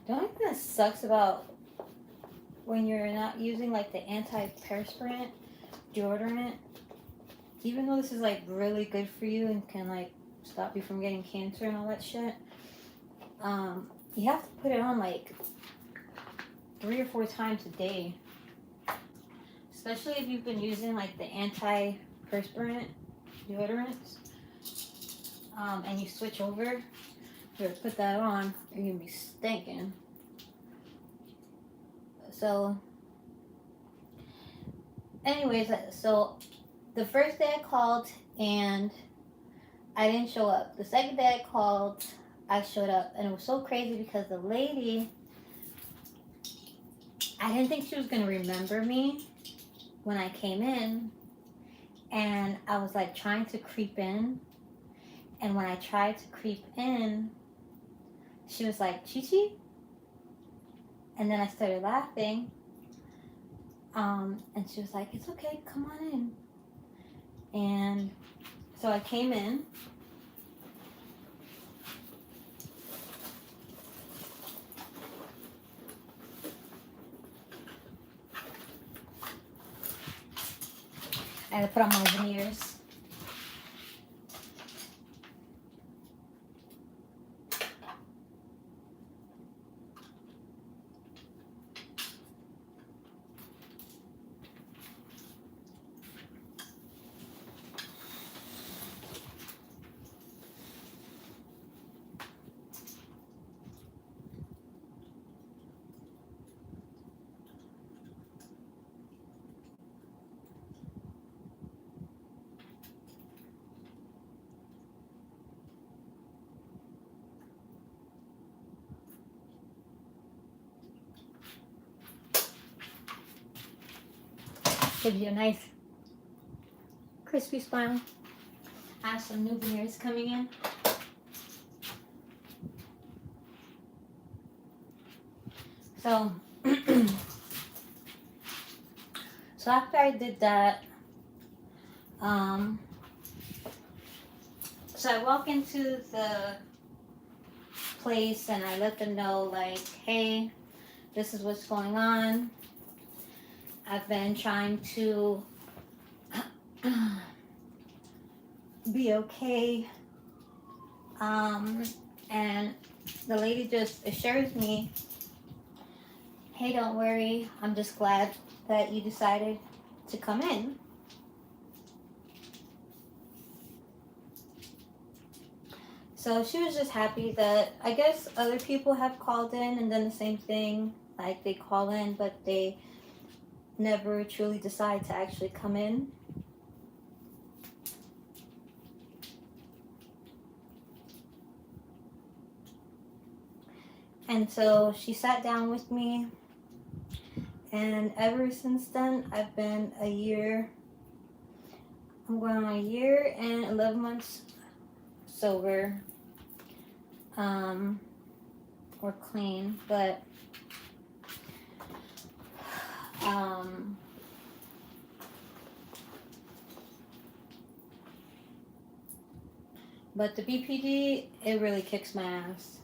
The only thing that sucks about when you're not using like the antiperspirant deodorant, even though this is like really good for you and can like stop you from getting cancer and all that shit, you have to put it on like 3 or 4 times a day. Especially if you've been using like the antiperspirant deodorants, and you switch over, you put that on, you're gonna be stinking. So, anyways, so the first day I called and I didn't show up. The second day I called, I showed up, and it was so crazy because the lady, I didn't think she was gonna remember me when I came in, and I was like trying to creep in, and when I tried to creep in, she was like, Chi-Chi? And then I started laughing, and she was like, it's okay, come on in. And so I came in, I had to put on my veneers. Gives you a nice crispy smile. I have some new veneers coming in. So, so after I did that, so I walk into the place and I let them know, like, hey, this is what's going on. I've been trying to be okay. And the lady just assures me, hey, don't worry. I'm just glad that you decided to come in. So she was just happy that I guess other people have called in and done the same thing. Like they call in, but they never truly decide to actually come in. And so she sat down with me, and ever since then, I've been a year. I'm going on a year and 11 months sober, or clean, but but the BPD, it really kicks my ass.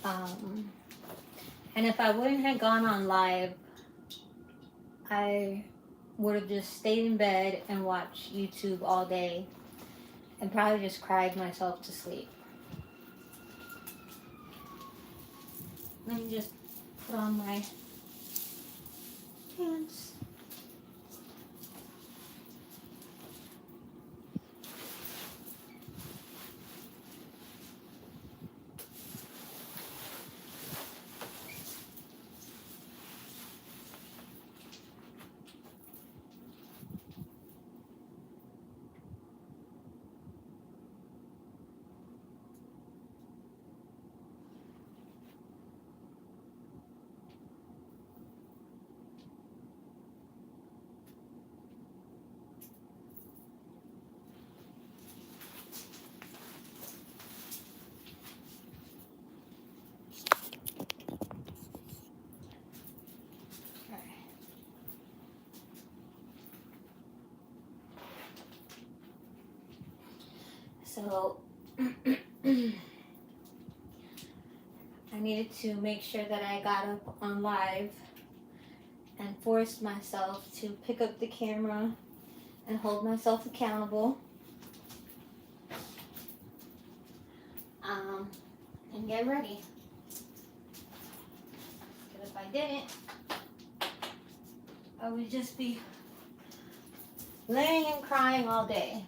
And if I wouldn't have gone on live, I would have just stayed in bed and watched YouTube all day and probably just cried myself to sleep. Let me just put on my pants. So I needed to make sure that I got up on live and forced myself to pick up the camera and hold myself accountable. And get ready. Because if I didn't, I would just be laying and crying all day.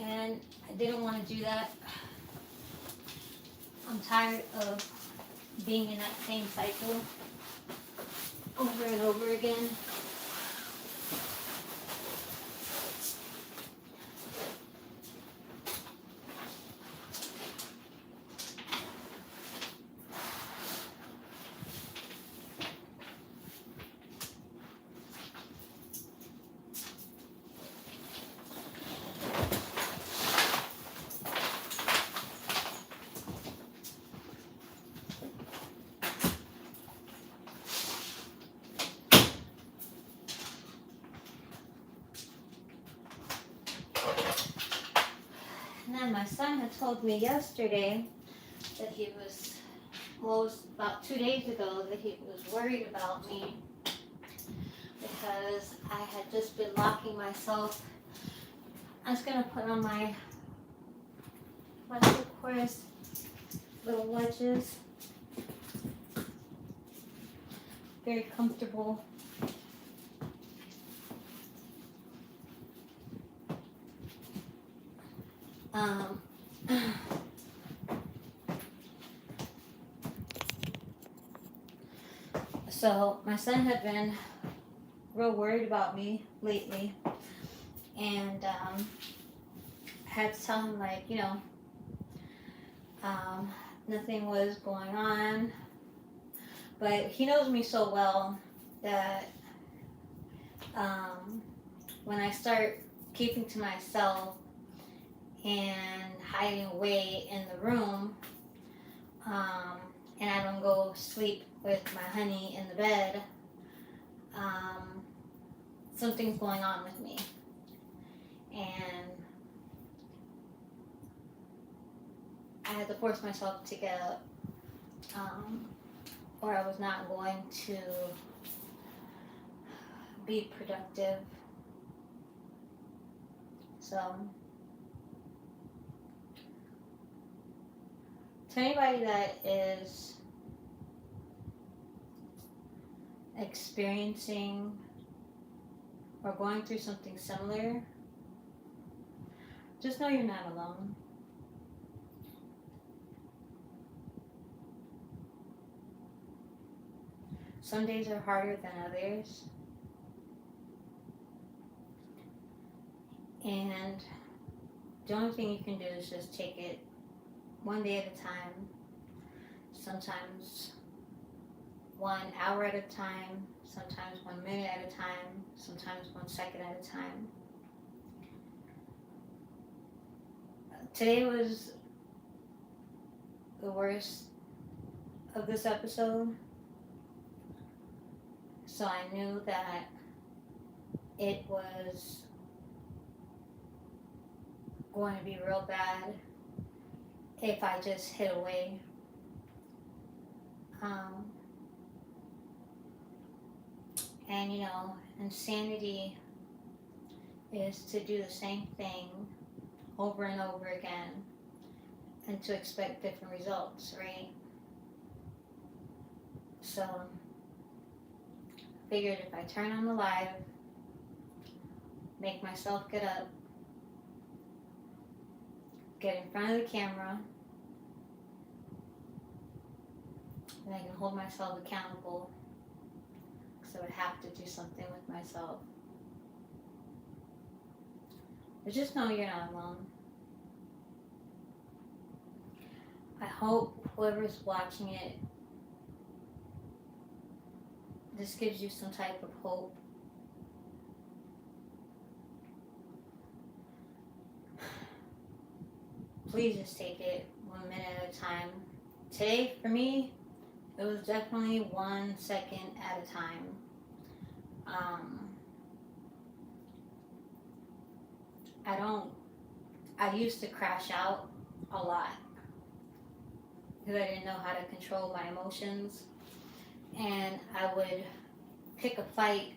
And I didn't want to do that. I'm tired of being in that same cycle over and over again. And then my son had told me yesterday that he was, well, it was about 2 days ago, that he was worried about me because I had just been locking myself. I was going to put on my turquoise little wedges. Very comfortable. So my son had been real worried about me lately, and I had to tell him, like, nothing was going on, but he knows me so well that when I start keeping to myself and hiding away in the room, and I don't go sleep with my honey in the bed, something's going on with me. And I had to force myself to get up, or I was not going to be productive. So, to anybody that is experiencing or going through something similar, just know you're not alone. Some days are harder than others. And the only thing you can do is just take it one day at a time. Sometimes 1 hour at a time, sometimes 1 minute at a time, sometimes 1 second at a time. Today was the worst of this episode, so I knew that it was going to be real bad if I just hid away. And you know, insanity is to do the same thing over and over again and to expect different results, right? So I figured if I turn on the live, make myself get up, get in front of the camera, and I can hold myself accountable, because I would have to do something with myself. But just know you're not alone. I hope whoever's watching it, this gives you some type of hope. Please just take it 1 minute at a time. Today, for me, it was definitely 1 second at a time. I used to crash out a lot because I didn't know how to control my emotions. And I would pick a fight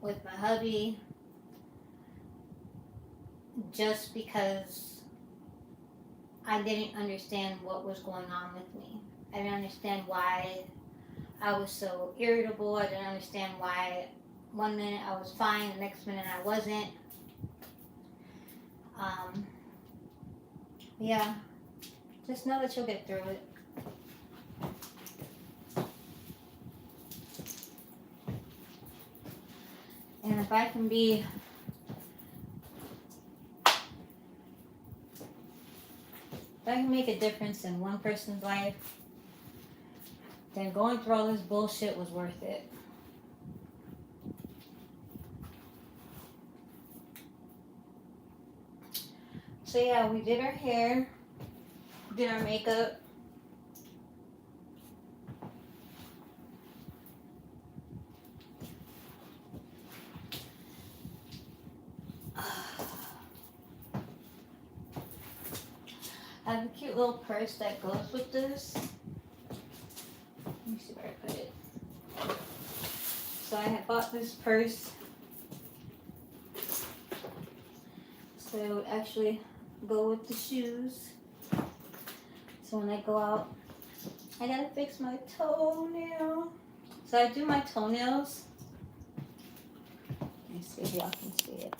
with my hubby just because I didn't understand what was going on with me. I didn't understand why I was so irritable. I didn't understand why 1 minute I was fine, the next minute I wasn't. Yeah, just know that you'll get through it. And if I can make a difference in one person's life, then going through all this bullshit was worth it. So yeah, we did our hair, did our makeup. I have a cute little purse that goes with this. Let me see where I put it. So I had bought this purse, so it would actually go with the shoes. So when I go out, I gotta fix my toenail. So I do my toenails. Let me see if y'all can see it.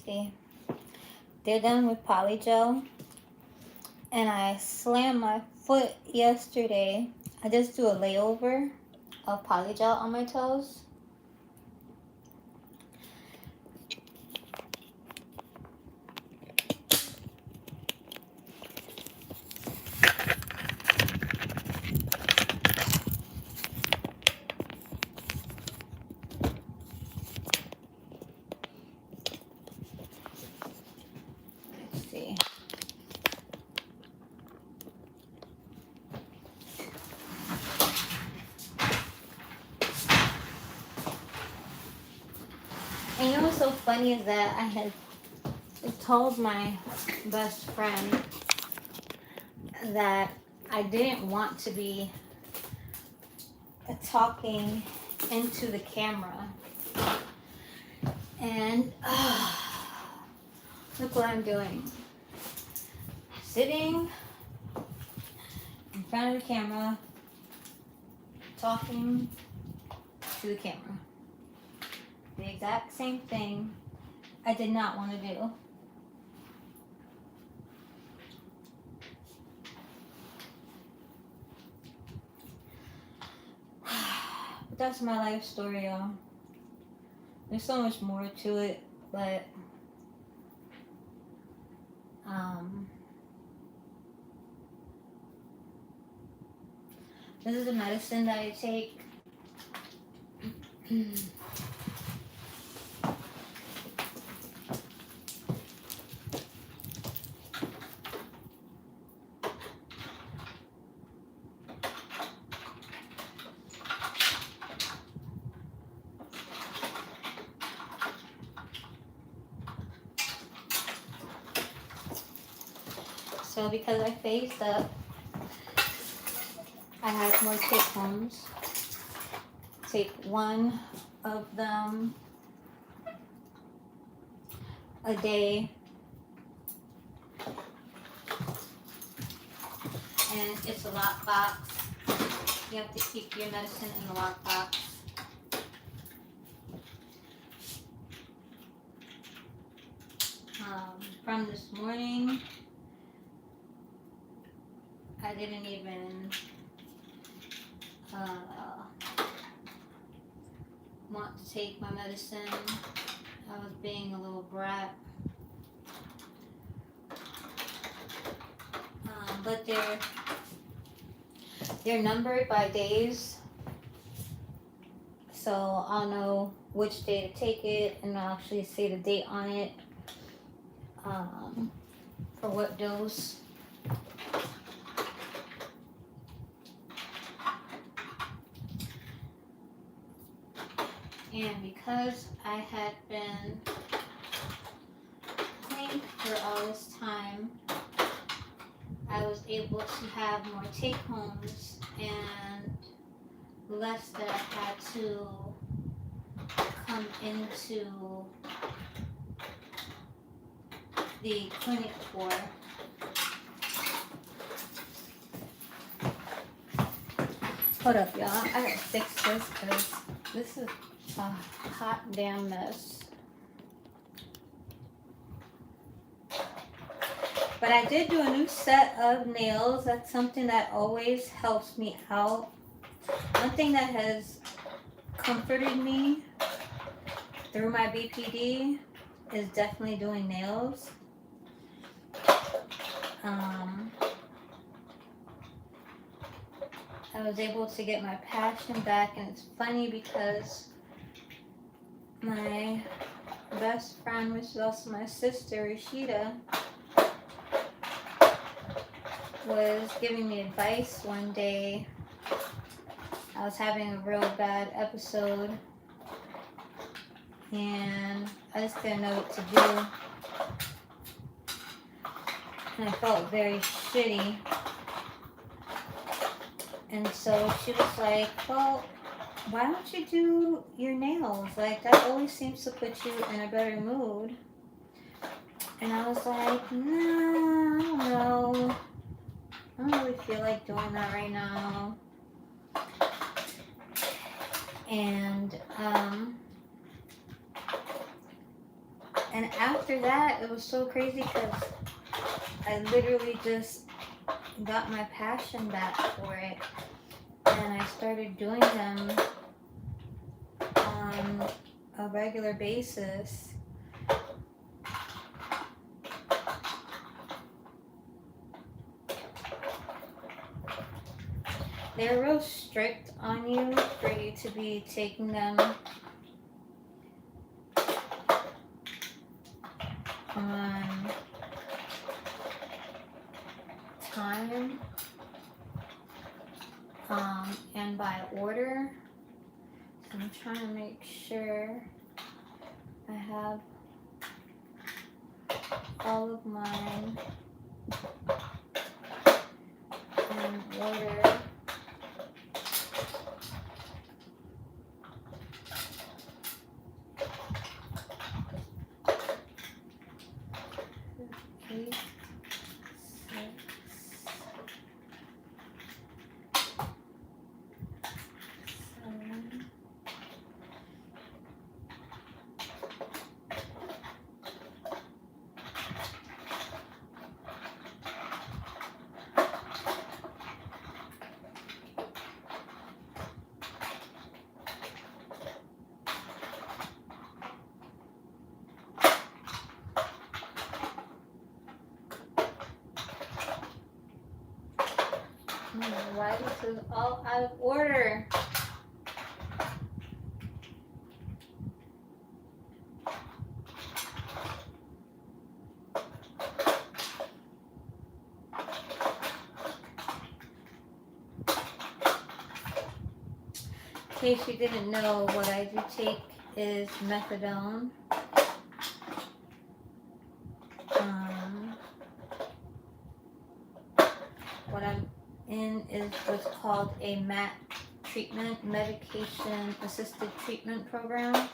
See, they're done with polygel, and I slammed my foot yesterday. I just do a layover of polygel on my toes, so funny is that I had told my best friend that I didn't want to be talking into the camera. And look what I'm doing. Sitting in front of the camera, talking to the camera. The exact same thing I did not want to do. But that's my life story, y'all. There's so much more to it, but this is a medicine that I take. So because I phased up, I have more take homes. Take one of them a day, and it's a lockbox. You have to keep your medicine in the lockbox. From this morning, I didn't even want to take my medicine. I was being a little brat. But they're numbered by days, so I'll know which day to take it, and I'll actually say the date on it, for what dose. And because I had been clean for all this time, I was able to have more take-homes and less that I had to come into the clinic for. Hold up, y'all. I gotta fix this because this is a hot damn mess. But I did do a new set of nails. That's something that always helps me out. One thing that has comforted me through my BPD is definitely doing nails. I was able to get my passion back, and it's funny because my best friend, which is also my sister, Rashida, was giving me advice one day. I was having a real bad episode, and I just didn't know what to do. And I felt very shitty. And so she was like, well, why don't you do your nails? Like, that always seems to put you in a better mood. And I was like, nah, I don't know. I don't really feel like doing that right now. And after that, it was so crazy because I literally just got my passion back for it, and I started doing them on a regular basis. They're real strict on you for you to be taking them on time and by order. So I'm trying to make sure I have all of mine in order. Eight, six, 7. Why this is all out of order? In case you didn't know, what I do take is methadone. What I'm in is what's called a MAT treatment, medication assisted treatment program.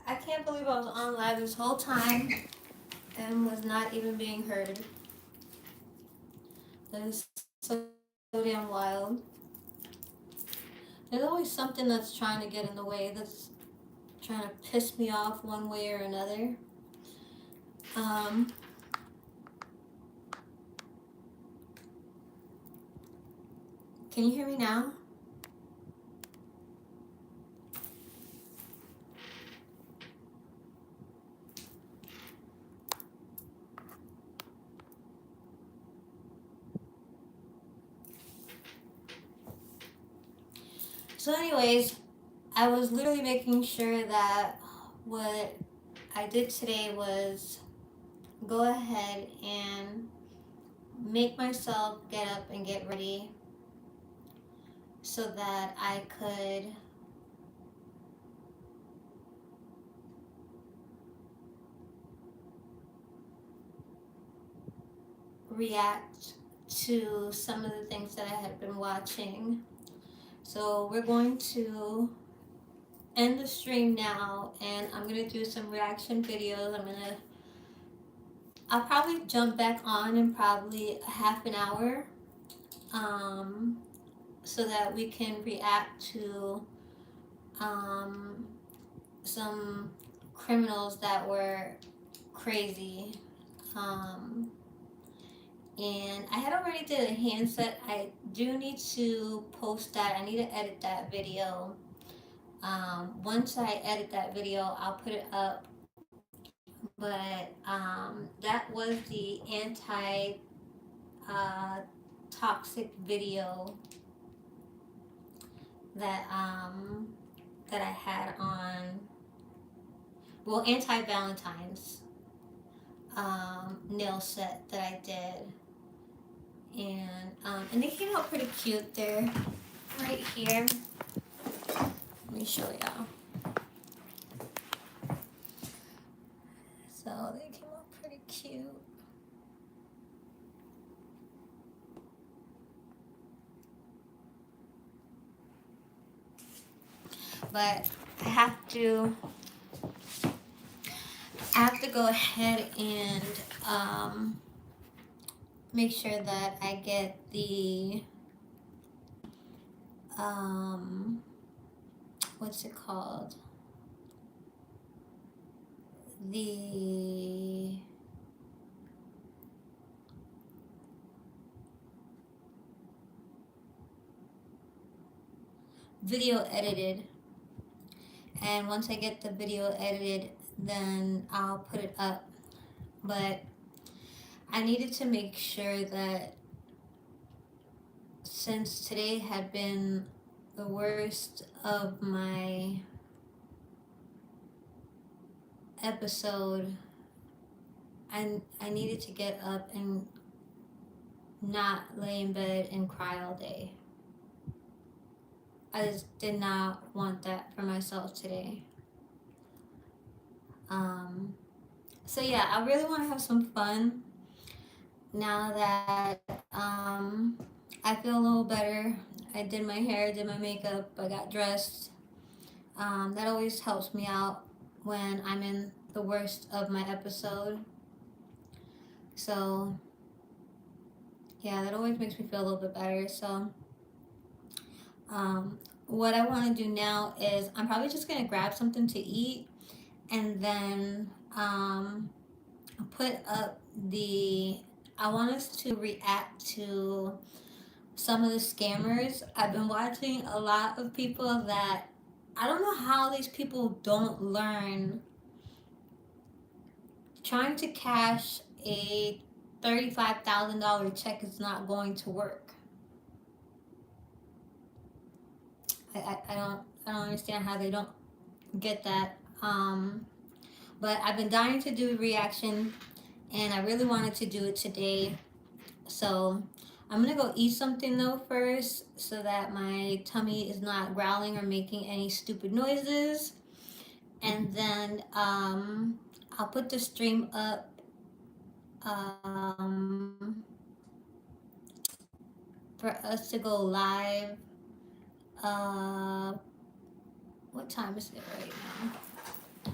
I can't believe I was on live this whole time and was not even being heard. That is so damn wild. There's always something that's trying to get in the way, that's trying to piss me off one way or another. Can you hear me now? So anyways, I was literally making sure that what I did today was go ahead and make myself get up and get ready so that I could react to some of the things that I had been watching. So we're going to end the stream now, and I'm gonna do some reaction videos. I'll probably jump back on in probably a half an hour, so that we can react to some criminals that were crazy. And I had already did a handset. I do need to post that. I need to edit that video. Once I edit that video, I'll put it up. But that was the anti toxic video that that I had on, well, anti Valentine's nail set that I did. And they came out pretty cute. They're right here. Let me show y'all. So they came out pretty cute. But I have to go ahead and make sure that I get the what's it called? The video edited. And once I get the video edited, then I'll put it up. But I needed to make sure that since today had been the worst of my episode, I needed to get up and not lay in bed and cry all day. I just did not want that for myself today. So yeah, I really want to have some fun now that I feel a little better. I did my hair, did my makeup, I got dressed. That always helps me out when I'm in the worst of my episode. So yeah, that always makes me feel a little bit better. So what I want to do now is I'm probably just going to grab something to eat, and then put up I want us to react to some of the scammers. I've been watching a lot of people that I don't know how these people don't learn. Trying to cash a $35,000 check is not going to work. I don't understand how they don't get that. But I've been dying to do a reaction, and I really wanted to do it today. So I'm gonna go eat something though first, so that my tummy is not growling or making any stupid noises. And then I'll put the stream up for us to go live What time is it right now?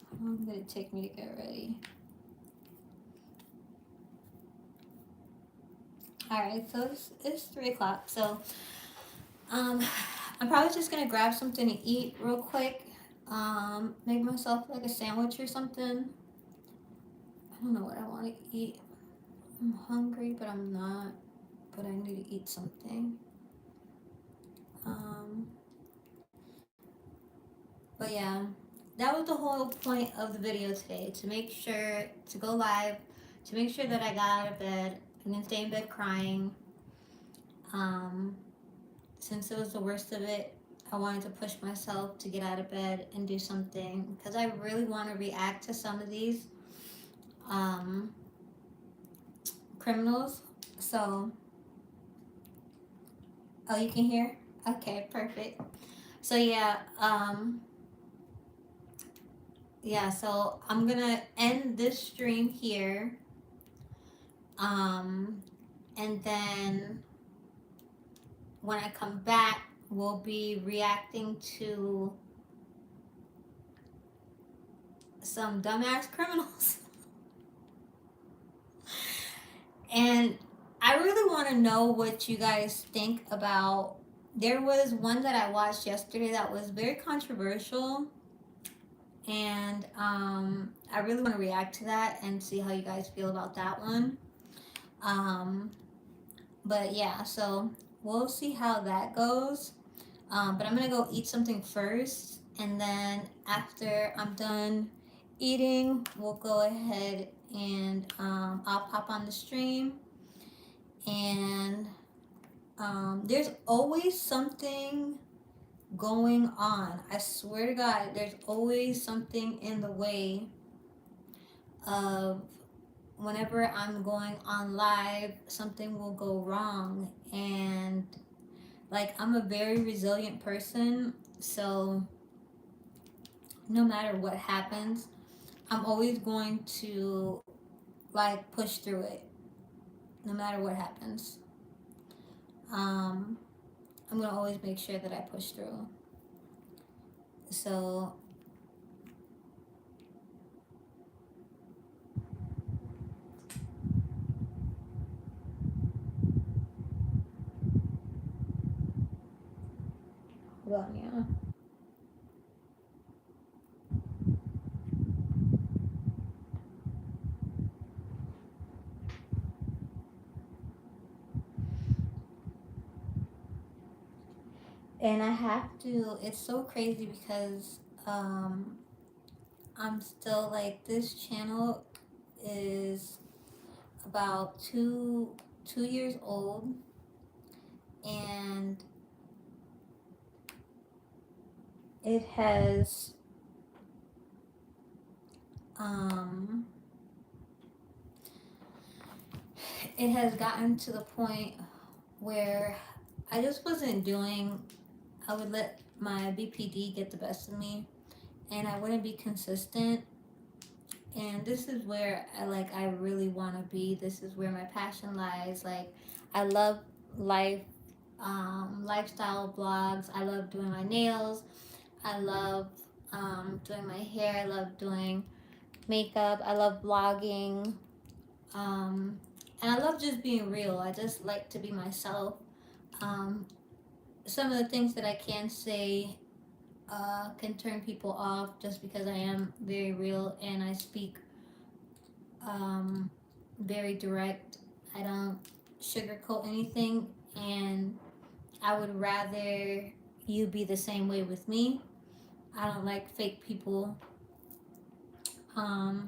How long did it take me to get ready? Alright, so it's 3 o'clock. So, I'm probably just gonna grab something to eat real quick. Make myself like a sandwich or something. I don't know what I want to eat. I'm hungry, but I'm not. But I need to eat something. Um, but yeah, that was the whole point of the video today, to make sure to go live, to make sure that I got out of bed. I didn't stay in bed crying. Um, since it was the worst of it, I wanted to push myself to get out of bed and do something, because I really want to react to some of these um, criminals. So, oh, you can hear? Okay, perfect. So yeah, so I'm gonna end this stream here. And then when I come back, we'll be reacting to some dumbass criminals. And I really want to know what you guys think about. There was one that I watched yesterday that was very controversial, and I really want to react to that and see how you guys feel about that one. But yeah, so we'll see how that goes. But I'm gonna go eat something first, and then after I'm done eating, we'll go ahead and I'll pop on the stream. And there's always something going on. I swear to God, there's always something in the way of whenever I'm going on live, something will go wrong. And like, I'm a very resilient person, so no matter what happens, I'm always going to like push through it, no matter what happens. I'm gonna always make sure that I push through. So hold on, yeah. And I have to, it's so crazy because I'm still like, this channel is about two years old, and it has it has gotten to the point where I just wasn't doing, I would let my BPD get the best of me, and I wouldn't be consistent. And this is where I really want to be. This is where my passion lies. Like, I love life, lifestyle blogs. I love doing my nails. I love doing my hair. I love doing makeup. I love vlogging. And I love just being real. I just like to be myself. Some of the things that I can say can turn people off, just because I am very real and I speak very direct. I don't sugarcoat anything, and I would rather you be the same way with me. I don't like fake people. I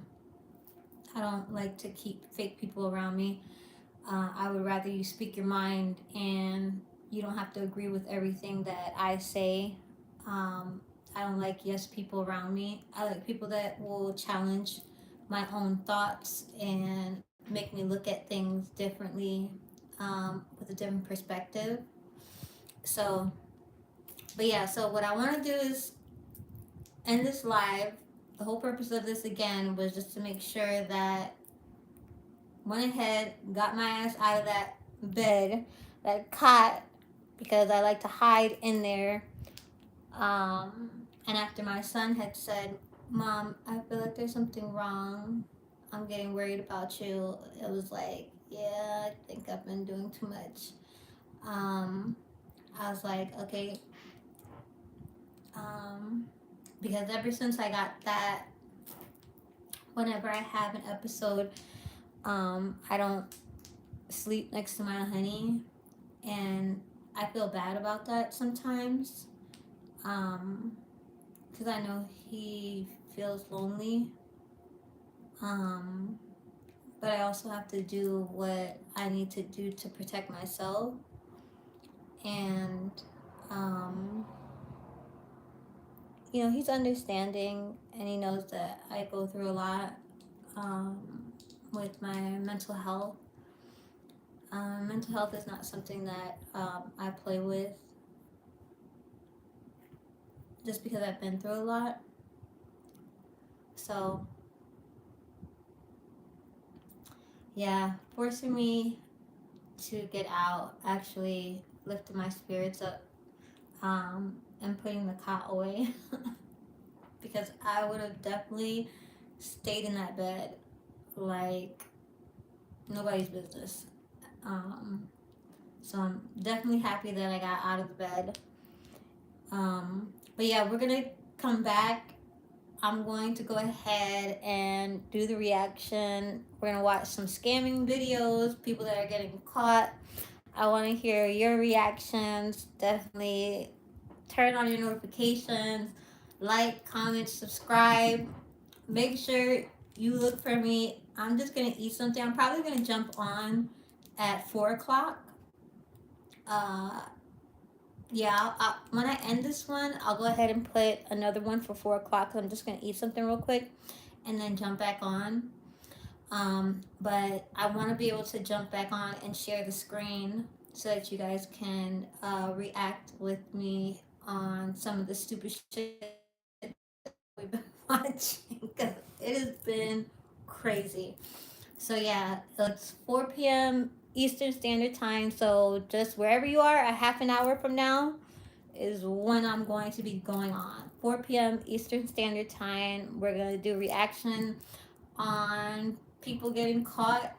don't like to keep fake people around me. I would rather you speak your mind, and you don't have to agree with everything that I say. I don't like yes people around me. I like people that will challenge my own thoughts and make me look at things differently, with a different perspective. So, but yeah, so what I want to do is end this live. The whole purpose of this, again, was just to make sure that went ahead, got my ass out of that bed, that cot, because I like to hide in there. And after my son had said, "Mom, I feel like there's something wrong. I'm getting worried about you," it was like, yeah, I think I've been doing too much. I was like, okay, because ever since I got that, whenever I have an episode, I don't sleep next to my honey, and I feel bad about that sometimes, because I know he feels lonely, but I also have to do what I need to do to protect myself, and he's understanding, and he knows that I go through a lot with my mental health. Mental health is not something that I play with, just because I've been through a lot. So, yeah, forcing me to get out actually lifted my spirits up, and putting the cot away because I would have definitely stayed in that bed like nobody's business. So I'm definitely happy that I got out of the bed. But yeah, we're gonna come back. I'm going to go ahead and do the reaction. We're gonna watch some scamming videos, people that are getting caught. I want to hear your reactions. Definitely turn on your notifications, like, comment, subscribe. Make sure you look for me. I'm just gonna eat something. I'm probably gonna jump on at 4 o'clock. Uh, yeah, when I end this one, I'll go ahead and put another one for 4 o'clock. I'm just gonna eat something real quick and then jump back on. But I want to be able to jump back on and share the screen so that you guys can react with me on some of the stupid shit we've been watching, because it has been crazy. So yeah, it's 4 p.m. Eastern Standard Time. So just wherever you are, a half an hour from now is when I'm going to be going on. 4 p.m. Eastern Standard Time. We're gonna do reaction on people getting caught.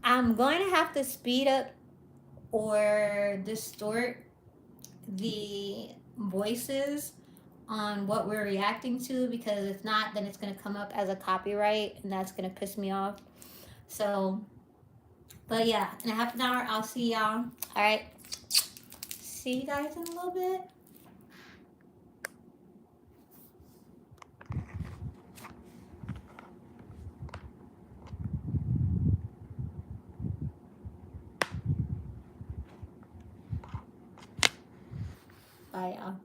I'm going to have to speed up or distort the voices on what we're reacting to, because if not, then it's going to come up as a copyright, and that's going to piss me off. So, but yeah, in a half an hour, I'll see y'all. All right. See you guys in a little bit. Bye, y'all.